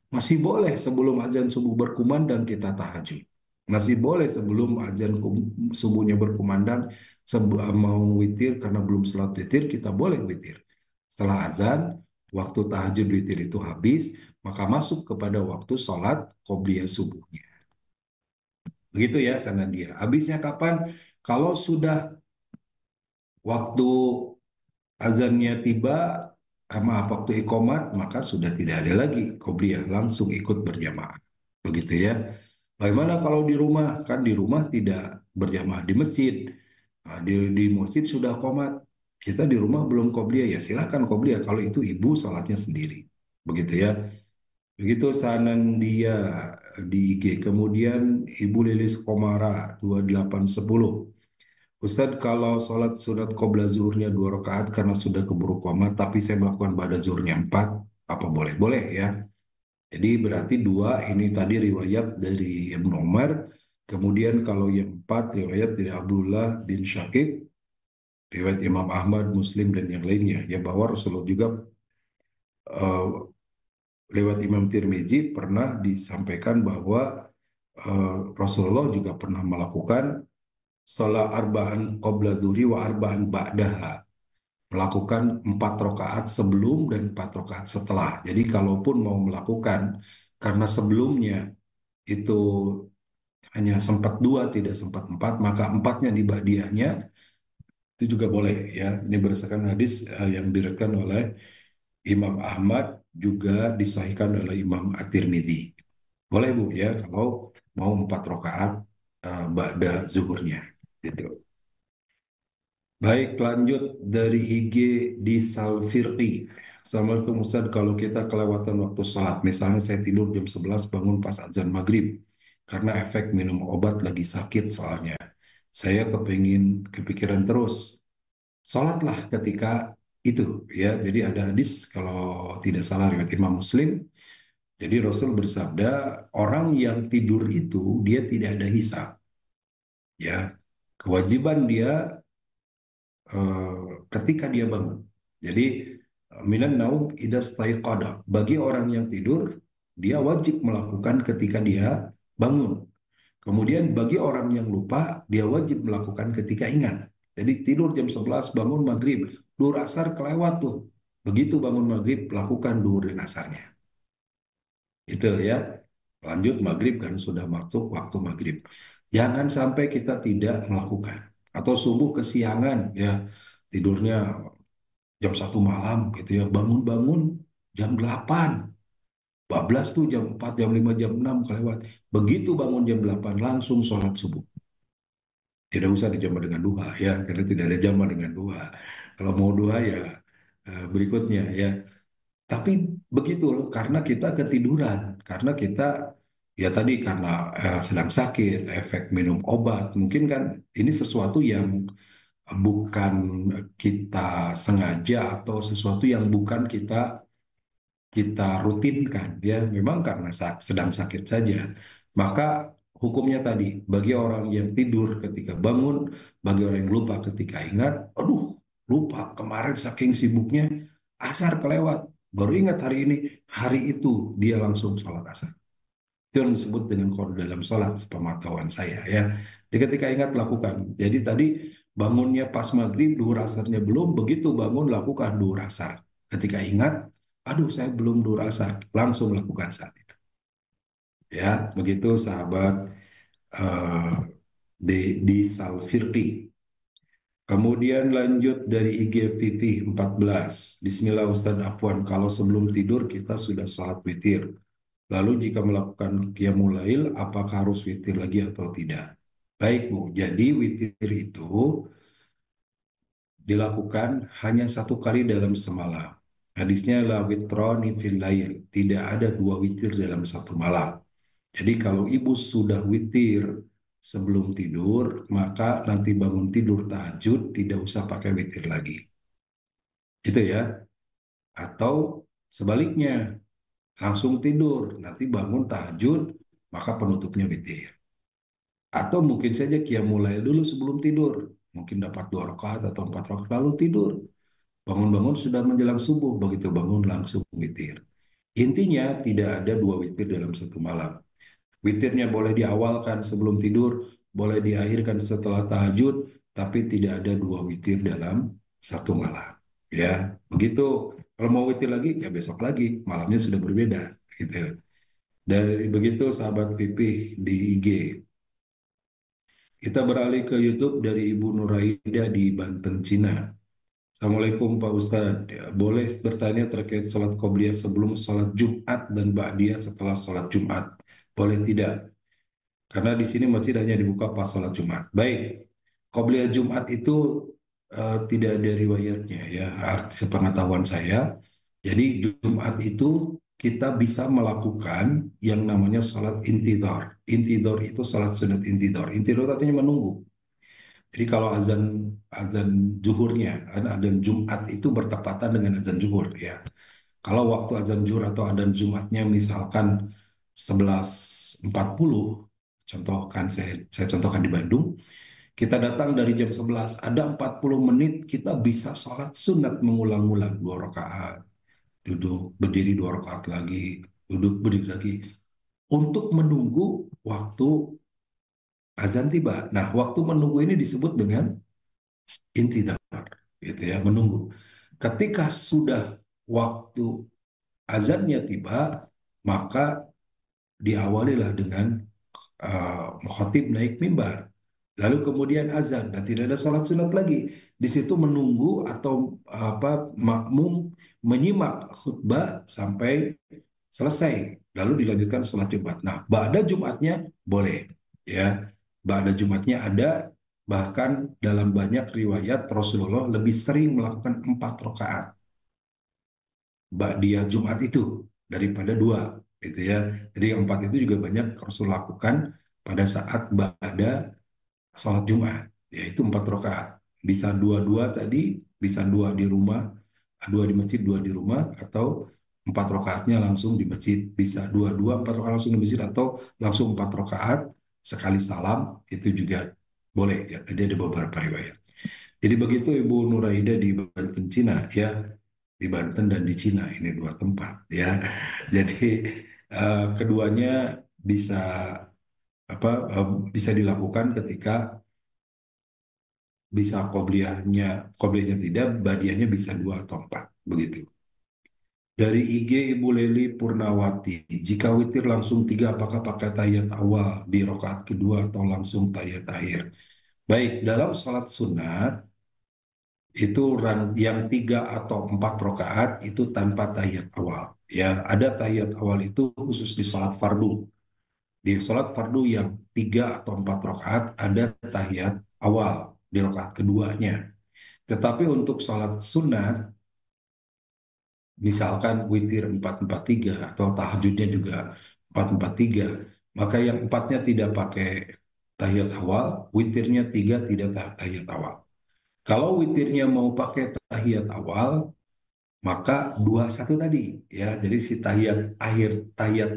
Masih boleh sebelum azan subuh berkumandang kita tahajud. Masih boleh sebelum azan subuhnya berkumandang mau witir karena belum sholat witir kita boleh witir. Setelah azan, waktu tahajud witir itu habis, maka masuk kepada waktu sholat qobliyah subuhnya. Begitu ya Sanadia. Habisnya kapan? Kalau sudah waktu azannya tiba, maaf waktu iqomat, maka sudah tidak ada lagi qobliyah, langsung ikut berjamaah. Begitu ya. Bagaimana kalau di rumah? Kan di rumah tidak berjamaah di masjid. Nah, di masjid sudah qomat. Kita di rumah belum qobliyah, ya silahkan qobliyah. Kalau itu ibu sholatnya sendiri. Begitu ya. Begitu sanan dia di IG. Kemudian Ibu Lilis Komara 2810. Ustadz, kalau sholat sunat qobla zuhurnya 2 rakaat karena sudah keburu qomat, tapi saya melakukan ba'da zuhurnya 4, apa boleh? Boleh ya. Jadi berarti 2 ini tadi riwayat dari Ibnu Umar, kemudian kalau yang 4 riwayat dari Abdullah bin Syakib, riwayat Imam Ahmad, Muslim dan yang lainnya, ya bahwa Rasulullah juga eh, lewat Imam Tirmizi pernah disampaikan bahwa Rasulullah juga pernah melakukan salat arba'an qabla duri wa arba'an ba'daha, melakukan 4 rakaat sebelum dan 4 rakaat setelah. Jadi kalaupun mau melakukan karena sebelumnya itu hanya sempat 2 tidak sempat 4, maka 4-nya di ba'diyahnya itu juga boleh ya. Ini berdasarkan hadis yang diriwayatkan oleh Imam Ahmad, juga disahihkan oleh Imam At-Tirmidzi. Boleh Bu ya kalau mau 4 rakaat ba'da zuhurnya gitu. Baik, lanjut dari IG di Salfirqi. Assalamualaikum Ustaz, kalau kita kelewatan waktu sholat, misalnya saya tidur jam 11 bangun pas azan maghrib, karena efek minum obat lagi sakit soalnya. Saya kepikiran terus. Sholatlah ketika itu ya. Jadi ada hadis kalau tidak salah riwayat Imam Muslim. Jadi Rasul bersabda, orang yang tidur itu dia tidak ada hisab. Ya, kewajiban dia ketika dia bangun. Jadi minan naum idza staiqada. Bagi orang yang tidur, dia wajib melakukan ketika dia bangun. Kemudian bagi orang yang lupa, dia wajib melakukan ketika ingat. Jadi tidur jam 11 bangun maghrib, duhur asar kelewat tuh. Begitu bangun maghrib, lakukan duhur dan asarnya. Itu ya. Lanjut maghrib kan sudah masuk waktu maghrib. Jangan sampai kita tidak melakukan. Atau subuh kesiangan ya, tidurnya jam 1 malam gitu ya. Bangun-bangun jam 8. Bablas tuh jam 4, jam 5, jam 6 kelewat. Begitu bangun jam 8 langsung sholat subuh. Tidak usah dijamah dengan duha ya, karena tidak ada jamah dengan duha. Kalau mau duha ya berikutnya ya. Tapi begitu loh, karena kita ketiduran, karena kita ya tadi karena sedang sakit, efek minum obat, mungkin kan ini sesuatu yang bukan kita sengaja atau sesuatu yang bukan kita rutinkan ya, memang karena sedang sakit saja. Maka hukumnya tadi bagi orang yang tidur ketika bangun, bagi orang yang lupa ketika ingat, aduh lupa kemarin saking sibuknya asar kelewat, baru ingat hari ini, hari itu dia langsung sholat asar. Itu yang disebut dengan qada dalam sholat sepengetahuan saya ya. Jadi ketika ingat lakukan. Jadi tadi bangunnya pas maghrib, duhur asarnya belum, begitu bangun lakukan duhur asar. Ketika ingat, aduh saya belum duhur asar, langsung lakukan saat itu. Ya, begitu sahabat eh, di Salfirqi. Kemudian lanjut dari IG Vivi 14. Bismillah Ustadz Afwan, kalau sebelum tidur kita sudah sholat witir. Lalu jika melakukan qiyamul lail, apakah harus witir lagi atau tidak? Baik Bu, jadi witir itu dilakukan hanya 1 kali dalam semalam. Hadisnya la witrani fil lail, tidak ada 2 witir dalam 1 malam. Jadi kalau ibu sudah witir sebelum tidur, maka nanti bangun tidur tahajud tidak usah pakai witir lagi. Itu ya. Atau sebaliknya, langsung tidur, nanti bangun tahajud, maka penutupnya witir. Atau mungkin saja qiyamul lail dulu sebelum tidur. Mungkin dapat 2 rakaat atau 4 rakaat lalu tidur. Bangun-bangun sudah menjelang subuh, begitu bangun langsung witir. Intinya tidak ada 2 witir dalam 1 malam. Witirnya boleh diawalkan sebelum tidur, boleh diakhirkan setelah tahajud, tapi tidak ada 2 witir dalam 1 malam. Ya, begitu. Kalau mau witir lagi, ya besok lagi. Malamnya sudah berbeda. Gitu. Dari begitu, sahabat Pipih di IG. Kita beralih ke YouTube dari Ibu Nuraida di Banten, Cina. Assalamualaikum Pak Ustadz. Ya, boleh bertanya terkait sholat qobliyah sebelum sholat Jumat dan ba'diyah setelah sholat Jumat? Boleh tidak? Karena di sini masjid hanya dibuka pas sholat Jumat. Baik, qobliyah Jumat itu tidak ada riwayatnya ya, arti sepengetahuan saya. Jadi Jumat itu kita bisa melakukan yang namanya sholat intidhar. Intidhar itu sholat sunat intidhar. Intidhar artinya menunggu. Jadi kalau azan azan zuhurnya, azan Jumat itu bertepatan dengan azan zuhur ya. Kalau waktu azan zuhur atau azan Jumatnya misalkan 11.40, contohkan saya contohkan di Bandung, kita datang dari jam 11, ada 40 menit kita bisa sholat sunat mengulang-ulang 2 rakaat, duduk, berdiri 2 rakaat lagi, duduk, berdiri lagi, untuk menunggu waktu azan tiba. Nah, waktu menunggu ini disebut dengan intidar, gitu ya, menunggu. Ketika sudah waktu azannya tiba, maka diawalilah dengan khatib naik mimbar. Lalu kemudian azan dan tidak ada sholat sunat lagi. Di situ menunggu atau makmum menyimak khutbah sampai selesai. Lalu dilanjutkan sholat Jumat. Nah, ba'da Jumatnya boleh, ya. Ba'da Jumatnya ada, bahkan dalam banyak riwayat Rasulullah lebih sering melakukan 4 rakaat ba'diyah Jumat itu daripada 2, gitu ya. Jadi yang 4 itu juga banyak Rasul lakukan pada saat ba'da sholat Jumat, yaitu 4 rakaat. Bisa dua-dua tadi, bisa dua di rumah, dua di masjid, dua di rumah, atau 4 rakaatnya langsung di masjid. Bisa dua-dua, 4 rakaat langsung di masjid, atau langsung 4 rakaat sekali salam, itu juga boleh. Ya, tadi ada beberapa riwayat. Jadi begitu Ibu Nuraida di Banten, Cina, ya, di Banten dan di Cina, ini 2 tempat, ya. Jadi keduanya bisa apa bisa dilakukan ketika bisa qobliyahnya tidak, badiahnya bisa 2 atau 4, begitu. Dari IG Ibu Leli Purnawati, jika witir langsung 3, apakah pakai tahiyat awal di rakaat kedua atau langsung tahiyat akhir? Baik, dalam sholat sunat itu yang 3 atau 4 rakaat itu tanpa tahiyat awal. Ya, ada tahiyat awal itu khusus di sholat fardu. Di sholat fardu yang 3 atau 4 rakaat ada tahiyat awal di rakaat keduanya. Tetapi untuk sholat sunat, misalkan witir 4-4-3 atau tahajudnya juga 4-4-3, maka yang empatnya tidak pakai tahiyat awal, witirnya 3 tidak tahiyat awal. Kalau witirnya mau pakai tahiyat awal, maka 2-1 tadi, ya. Jadi si tahiyat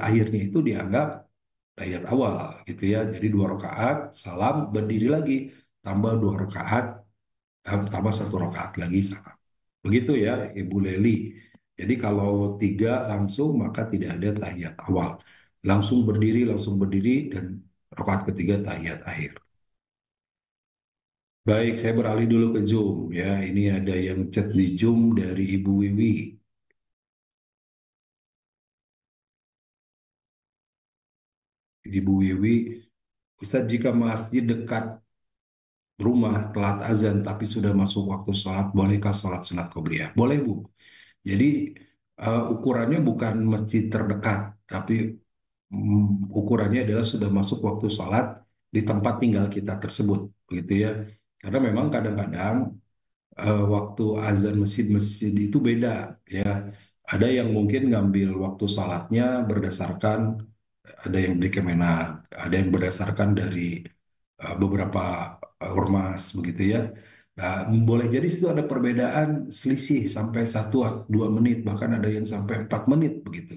akhirnya itu dianggap tahiyat awal, gitu ya. Jadi 2 rakaat, salam, berdiri lagi, tambah 2 rakaat, tambah 1 rakaat lagi salam. Begitu ya, Ibu Leli. Jadi kalau 3 langsung, maka tidak ada tahiyat awal. Langsung berdiri, dan rakaat ketiga tahiyat akhir. Baik, saya beralih dulu ke Zoom, ya. Ini ada yang chat di Zoom dari Ibu Wiwi. Ibu Wiwi, Ustaz, jika masjid dekat rumah telat azan tapi sudah masuk waktu sholat, bolehkah sholat sunat qobliyah? Boleh, Bu. Jadi ukurannya bukan masjid terdekat, tapi ukurannya adalah sudah masuk waktu sholat di tempat tinggal kita tersebut, begitu ya. Karena memang kadang-kadang waktu azan masjid-masjid itu beda, ya. Ada yang mungkin ngambil waktu sholatnya berdasarkan, ada yang dari Kemenak, ada yang berdasarkan dari beberapa ormas, begitu ya. Nah, boleh jadi situ ada perbedaan selisih sampai 1 atau 2 menit, bahkan ada yang sampai 4 menit, begitu.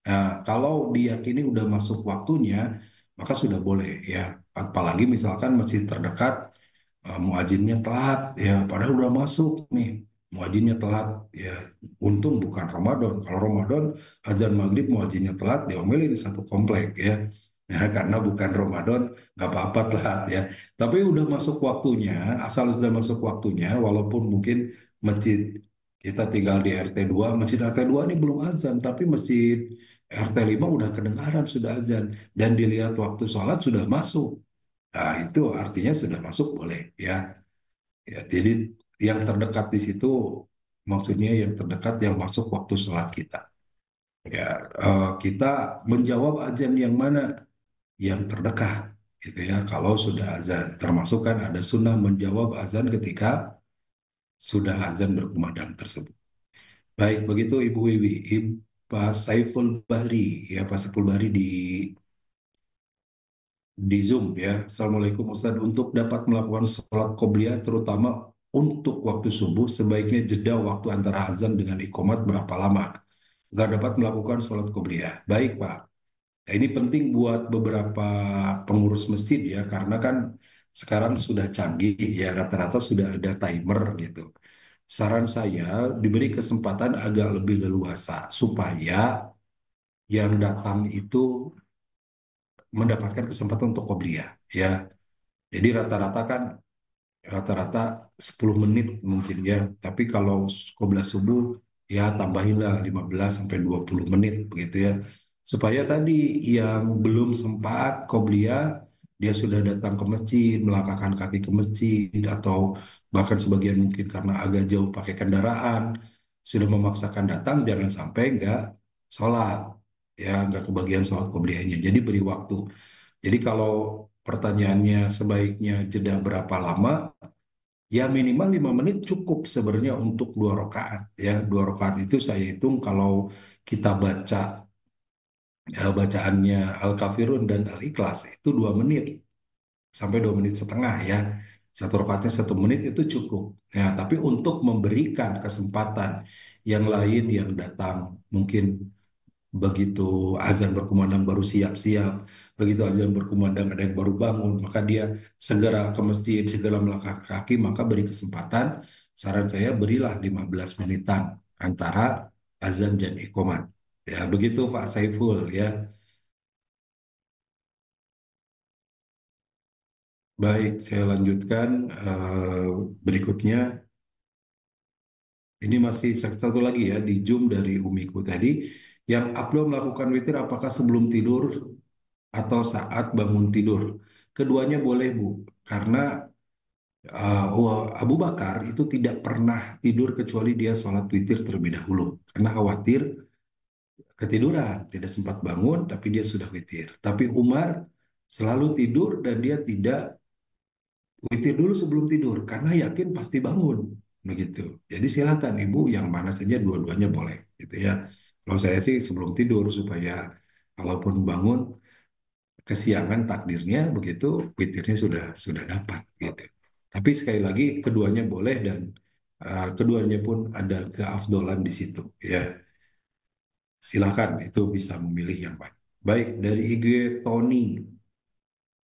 Nah, kalau diyakini udah masuk waktunya, maka sudah boleh, ya. Apalagi misalkan masjid terdekat muadzinnya telat, ya, padahal udah masuk nih, muadzinnya telat, ya. Untung bukan Ramadan. Kalau Ramadan azan maghrib muadzinnya telat, diomelin satu komplek, ya. Ya, karena bukan Ramadan, nggak apa-apa telat, ya. Tapi udah masuk waktunya, asal sudah masuk waktunya, walaupun mungkin masjid kita tinggal di RT 2, masjid RT 2 ini belum azan, tapi masjid RT 5 udah kedengaran sudah azan, dan dilihat waktu sholat sudah masuk. Nah, itu artinya sudah masuk, boleh, ya. Ya, jadi yang terdekat di situ maksudnya yang terdekat yang masuk waktu sholat kita. Ya, kita menjawab azan yang mana? Yang terdekat, gitu ya. Kalau sudah azan, termasuk kan ada sunnah menjawab azan ketika sudah azan berkumandang tersebut. Baik, begitu Ibu Wiwi. Pak Saiful Bahri, ya, Pak Saiful Bahri di Zoom, ya. Assalamualaikum Ustaz. Untuk dapat melakukan sholat qobliyah terutama untuk waktu subuh, sebaiknya jeda waktu antara azan dengan iqomat berapa lama agar dapat melakukan sholat qobliyah? Baik, Pak. Nah, ini penting buat beberapa pengurus masjid, ya, karena kan sekarang sudah canggih, ya, rata-rata sudah ada timer gitu. saran saya diberi kesempatan agak lebih leluasa supaya yang datang itu mendapatkan kesempatan untuk qobliyah ya. Jadi rata-rata 10 menit mungkin ya. Tapi kalau qobliyah subuh ya tambahinlah 15 sampai 20 menit begitu ya. Supaya tadi yang belum sempat qobliyah dia sudah datang ke masjid, melangkahkan kaki ke masjid atau bahkan sebagian mungkin karena agak jauh pakai kendaraan sudah memaksakan datang jangan sampai nggak sholat ya nggak kebagian sholat qobliyahnya. Jadi beri waktu. Jadi kalau pertanyaannya sebaiknya jeda berapa lama, ya minimal 5 menit cukup sebenarnya untuk 2 rakaat. Ya 2 rakaat itu saya hitung kalau kita baca bacaannya Al-Kafirun dan Al-Ikhlas itu 2 menit sampai 2 menit setengah ya. 1 rakaatnya 1 menit itu cukup. Ya, tapi untuk memberikan kesempatan yang lain yang datang mungkin begitu azan berkumandang baru siap-siap, begitu azan berkumandang ada yang baru bangun, maka dia segera ke masjid, segera melangkah kaki, maka beri kesempatan, saran saya berilah 15 menitan antara azan dan iqomat. Ya, begitu Pak Saiful ya. Baik, saya lanjutkan berikutnya. Ini masih satu lagi ya di Zoom dari Umiku tadi. Yang Abdul melakukan witir apakah sebelum tidur atau saat bangun tidur. Keduanya boleh, Bu, karena Abu Bakar itu tidak pernah tidur kecuali dia sholat witir terlebih dahulu. Karena khawatir ketiduran, tidak sempat bangun, tapi dia sudah witir. Tapi Umar selalu tidur dan dia tidak witir dulu sebelum tidur, karena yakin pasti bangun. Begitu. Jadi silakan Ibu, yang mana saja dua-duanya boleh. Gitu ya. Kalau saya sih sebelum tidur supaya kalaupun bangun kesiangan takdirnya begitu witirnya sudah dapat gitu. Tapi sekali lagi keduanya boleh dan keduanya pun ada keafdolan di situ ya. Silakan itu bisa memilih yang baik. Baik dari IG Tony,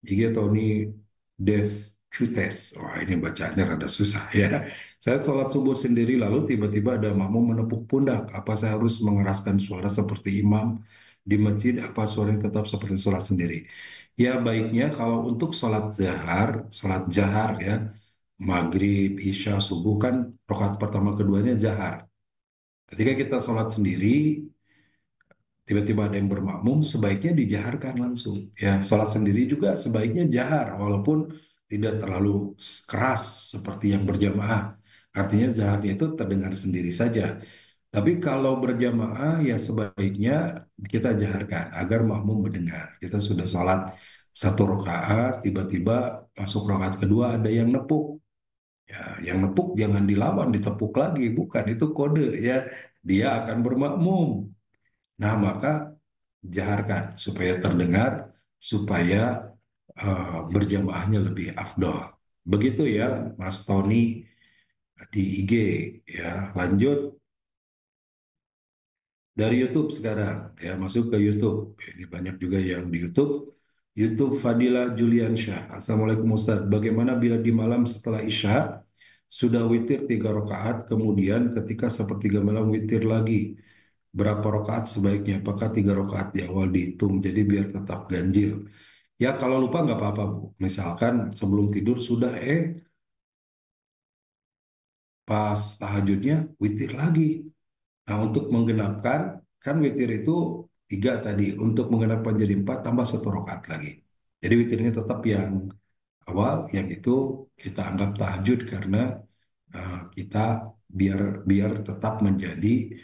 IG Tony Des Chutes. Wah ini bacaannya rada susah ya. Saya sholat subuh sendiri lalu tiba-tiba ada makmum menepuk pundak. Apa saya harus mengeraskan suara seperti imam di masjid? Apa suaranya tetap seperti sholat sendiri? Ya baiknya kalau untuk sholat jahar ya, maghrib, isya, subuh kan rakaat pertama keduanya jahar. Ketika kita sholat sendiri, tiba-tiba ada yang bermakmum, sebaiknya dijaharkan langsung. Ya, sholat sendiri juga sebaiknya jahar, walaupun tidak terlalu keras seperti yang berjamaah. Artinya jaharnya itu terdengar sendiri saja. Tapi kalau berjamaah ya sebaiknya kita jaharkan agar makmum mendengar. Kita sudah sholat 1 rakaat, tiba-tiba masuk rakaat kedua ada yang nepuk. Ya, yang nepuk jangan dilawan, ditepuk lagi, bukan itu kode ya. Dia akan bermakmum. Nah, maka jaharkan supaya terdengar, supaya berjamaahnya lebih afdol. Begitu ya, Mas Tony di IG ya. Lanjut dari YouTube sekarang ya, masuk ke YouTube. Ini banyak juga yang di YouTube. YouTube Fadila Juliansyah. Assalamualaikum Ustaz. Bagaimana bila di malam setelah Isya sudah witir 3 rakaat, kemudian ketika sepertiga malam witir lagi? Berapa rakaat sebaiknya? Apakah 3 rakaat di awal dihitung? Jadi biar tetap ganjil. Ya kalau lupa nggak apa-apa Bu. Misalkan sebelum tidur sudah pas tahajudnya witir lagi. Nah untuk menggenapkan kan witir itu 3 tadi. Untuk menggenapkan jadi 4 tambah 1 rakaat lagi. Jadi witirnya tetap yang awal, yang itu kita anggap tahajud karena kita biar biar tetap menjadi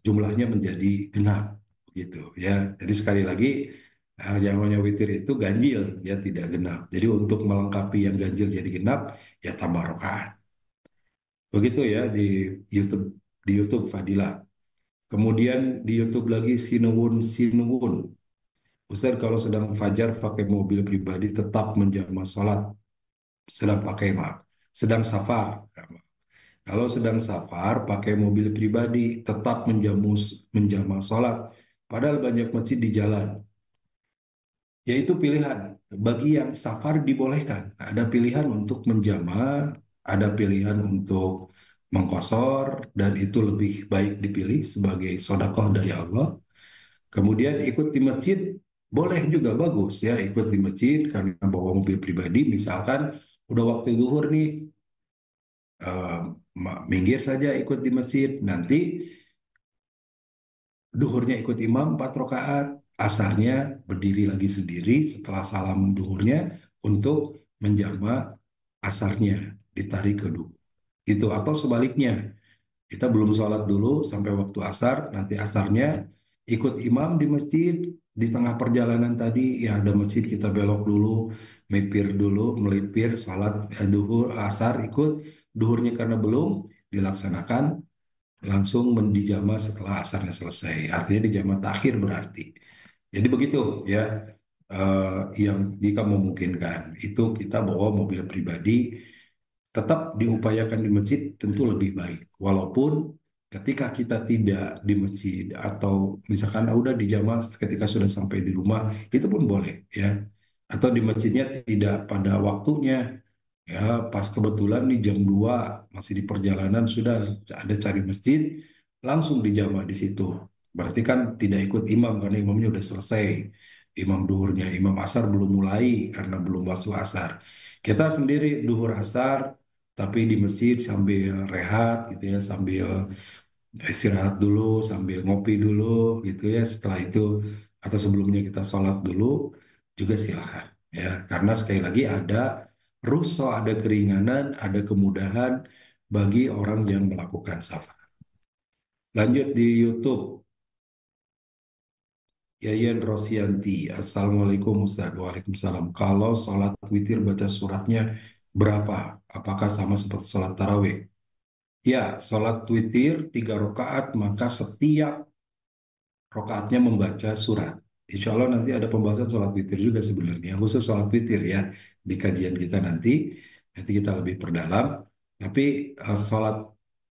jumlahnya menjadi genap gitu ya. Jadi sekali lagi yang namanya witir itu ganjil ya tidak genap. Jadi untuk melengkapi yang ganjil jadi genap ya tambah rakaat. Begitu ya YouTube di YouTube Fadila. Kemudian di YouTube lagi Sinuwun Sinuwun. Ustaz kalau sedang fajar pakai mobil pribadi tetap menjama sholat sedang pakai maaf sedang safar. Kalau sedang safar pakai mobil pribadi tetap menjama sholat. Padahal banyak masjid di jalan. Yaitu pilihan. Bagi yang safar dibolehkan. Ada pilihan untuk menjama, ada pilihan untuk mengkosor, dan itu lebih baik dipilih sebagai sodakoh dari Allah. Kemudian ikut di masjid, boleh juga bagus ya, ikut di masjid karena bawa mobil pribadi, misalkan udah waktu zuhur nih, eh, minggir saja ikut di masjid, nanti duhurnya ikut imam 4 rakaat, asarnya berdiri lagi sendiri setelah salam duhurnya untuk menjama asarnya, ditarik ke duhur. Itu atau sebaliknya, kita belum sholat dulu sampai waktu asar, nanti asarnya ikut imam di masjid, di tengah perjalanan tadi ya ada masjid, kita belok dulu, melipir dulu, melipir sholat duhur, asar ikut, duhurnya karena belum dilaksanakan, langsung mendijama setelah asarnya selesai. Artinya dijama takhir berarti. Jadi begitu ya, yang jika memungkinkan itu kita bawa mobil pribadi, tetap diupayakan di masjid tentu lebih baik. Walaupun ketika kita tidak di masjid atau misalkan udah di jamaah ketika sudah sampai di rumah itu pun boleh ya. Atau di masjidnya tidak pada waktunya ya, pas kebetulan di jam 2 masih di perjalanan sudah ada cari masjid, langsung di jamaah di situ. Berarti kan tidak ikut imam karena imamnya udah selesai. Imam duhurnya, imam asar belum mulai karena belum masuk asar. Kita sendiri duhur asar tapi di masjid sambil rehat gitu ya, sambil istirahat dulu, sambil ngopi dulu gitu ya. Setelah itu atau sebelumnya kita sholat dulu juga silakan ya. Karena sekali lagi ada rukhsah, ada keringanan, ada kemudahan bagi orang yang melakukan safar. Lanjut di YouTube, Yayan Rosyanti. Assalamualaikum Ustaz. Waalaikumsalam. Kalau sholat witir baca suratnya berapa? Apakah sama seperti sholat tarawih? Ya, sholat witir 3 rakaat, maka setiap rakaatnya membaca surat. Insya Allah nanti ada pembahasan sholat witir juga sebenarnya, khusus sholat witir ya, di kajian kita nanti. Nanti kita lebih perdalam. Tapi sholat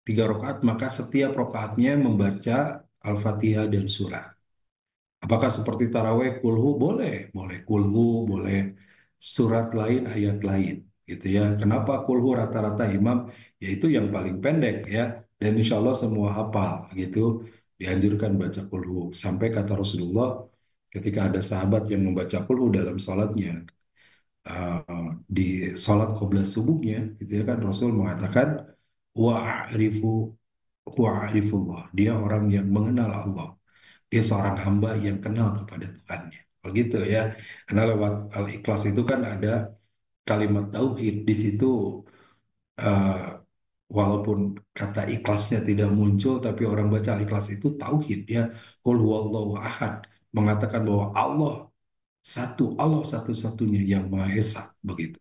3 rakaat, maka setiap rakaatnya membaca Al-Fatihah dan surah. Apakah seperti taraweh kulhu? Boleh, boleh kulhu, boleh surat lain, ayat lain, gitu ya. Kenapa kulhu rata-rata imam? Yaitu yang paling pendek ya. Dan insya Allah semua hafal, gitu. Dianjurkan baca kulhu. Sampai kata Rasulullah, ketika ada sahabat yang membaca kulhu dalam sholatnya, di sholat qobla subuhnya, gitu ya kan, Rasul mengatakan, wa'arifu wa'arifullah. Dia orang yang mengenal Allah, dia seorang hamba yang kenal kepada Tuhannya. Begitu ya. Karena lewat Al-Ikhlas itu kan ada kalimat tauhid di situ, eh, walaupun kata ikhlasnya tidak muncul tapi orang baca Al-Ikhlas itu tauhid ya. Qul huwallahu ahad, mengatakan bahwa Allah satu, Allah satu-satunya yang Maha Esa, begitu.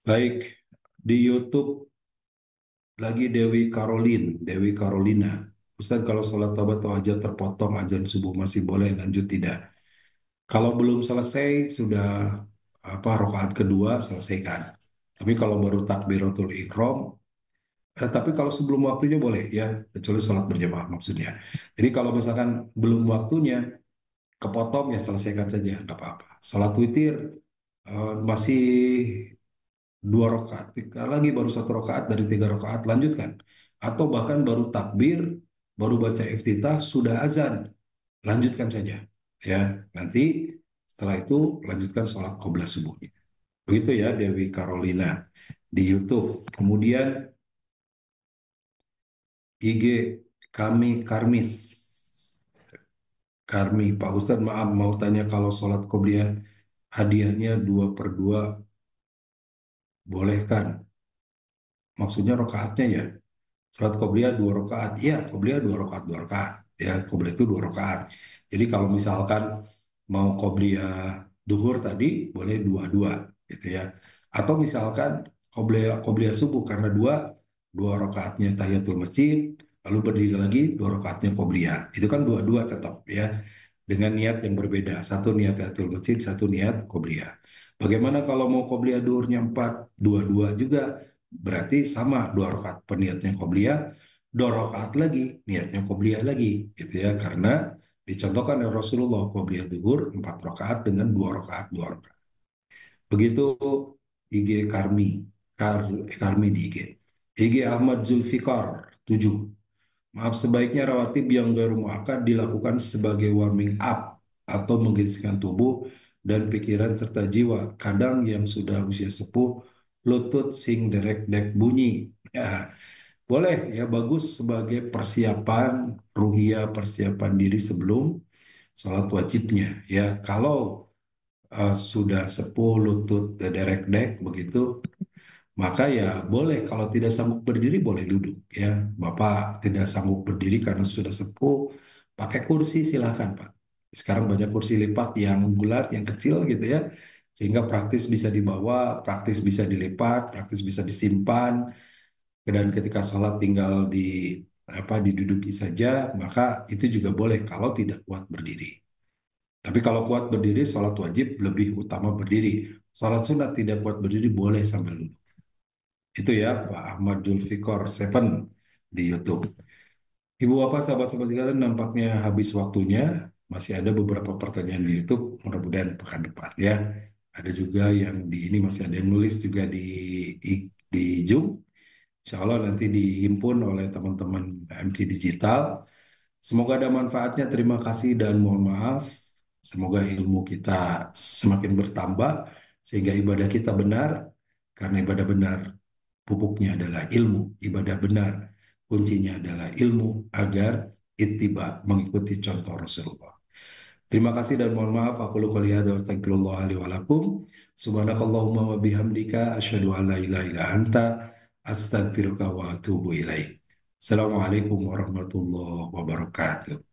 Baik, di YouTube lagi Dewi Carolina. Ustaz, kalau sholat tabat atau hajat terpotong azan subuh masih boleh lanjut tidak? Kalau belum selesai, sudah apa rokaat kedua selesaikan. Tapi kalau baru takbiratul ihram, tapi kalau sebelum waktunya boleh ya, kecuali sholat berjamaah maksudnya. Jadi kalau misalkan belum waktunya, kepotong ya selesaikan saja, nggak apa-apa. Sholat witir masih 2 rakaat, lagi baru 1 rakaat dari 3 rakaat, lanjutkan. Atau bahkan baru takbir, baru baca iftitah, sudah azan, lanjutkan saja. Ya, nanti setelah itu lanjutkan sholat qobla subuhnya. Begitu ya Dewi Carolina di YouTube. Kemudian IG kami Karmis. Karmi, Pak Ustadz maaf mau tanya, kalau sholat qobliyah hadiahnya 2/2 boleh kan? Maksudnya rokaatnya ya. Sholat qobliyah 2 rakaat, iya qobliyah 2 rakaat, 2 rakaat, ya qobliyah itu 2 rakaat. Jadi kalau misalkan mau qobliyah duhur tadi boleh dua-dua, gitu ya. Atau misalkan qobliyah qobliyah subuh karena dua rakaatnya tahiyatul masjid, lalu berdiri lagi 2 rakaatnya qobliyah. Itu kan dua-dua tetap ya, dengan niat yang berbeda. Satu niat tahiyatul masjid, satu niat qobliyah. Bagaimana kalau mau qobliyah duhurnya 4, dua-dua juga. Berarti sama 2 rakaat peniatnya qobliyah, 2 rakaat lagi niatnya qobliyah lagi, gitu ya. Karena dicontohkan oleh Rasulullah qobliyah duhur 4 rakaat dengan 2 rakaat, 2 rakaat. Begitu IG Karmi, Karmi di IG. IG Ahmad Zulfikar 7. Maaf, sebaiknya rawatib yang baru muakkad dilakukan sebagai warming up atau menggerakkan tubuh dan pikiran serta jiwa. Kadang yang sudah usia sepuh lutut sing derek dek bunyi. Ya, boleh ya, bagus sebagai persiapan ruhia, persiapan diri sebelum sholat wajibnya. Ya, kalau sudah sepuh lutut derek dek begitu, maka ya boleh, kalau tidak sanggup berdiri boleh duduk ya. Bapak tidak sanggup berdiri karena sudah sepuh, pakai kursi silahkan Pak. Sekarang banyak kursi lipat yang bulat, yang kecil gitu ya. Sehingga praktis bisa dibawa, praktis bisa dilipat, praktis bisa disimpan. Dan ketika sholat tinggal diduduki saja, maka itu juga boleh kalau tidak kuat berdiri. Tapi kalau kuat berdiri, sholat wajib lebih utama berdiri. Sholat sunat tidak kuat berdiri boleh sambil duduk. Itu ya Pak Ahmad Zulfikar 7 di YouTube. Ibu Bapak, sahabat-sahabat sekalian, nampaknya habis waktunya. Masih ada beberapa pertanyaan di YouTube, mudah-mudahan pekan depan ya. Ada juga yang di ini, masih ada yang nulis juga di Zoom. Insya Allah nanti dihimpun oleh teman-teman MK Digital. Semoga ada manfaatnya. Terima kasih dan mohon maaf. Semoga ilmu kita semakin bertambah sehingga ibadah kita benar. Karena ibadah benar pupuknya adalah ilmu. Ibadah benar kuncinya adalah ilmu agar ittiba, mengikuti contoh Rasulullah. Terima kasih dan mohon maaf. Aku qouli hadza wa astagfirullah li wa lakum. Subhanakallahumma wa bihamdika asyhadu an la ilaha illa anta astaghfiruka wa atubu ilaik. Assalamualaikum warahmatullahi wabarakatuh.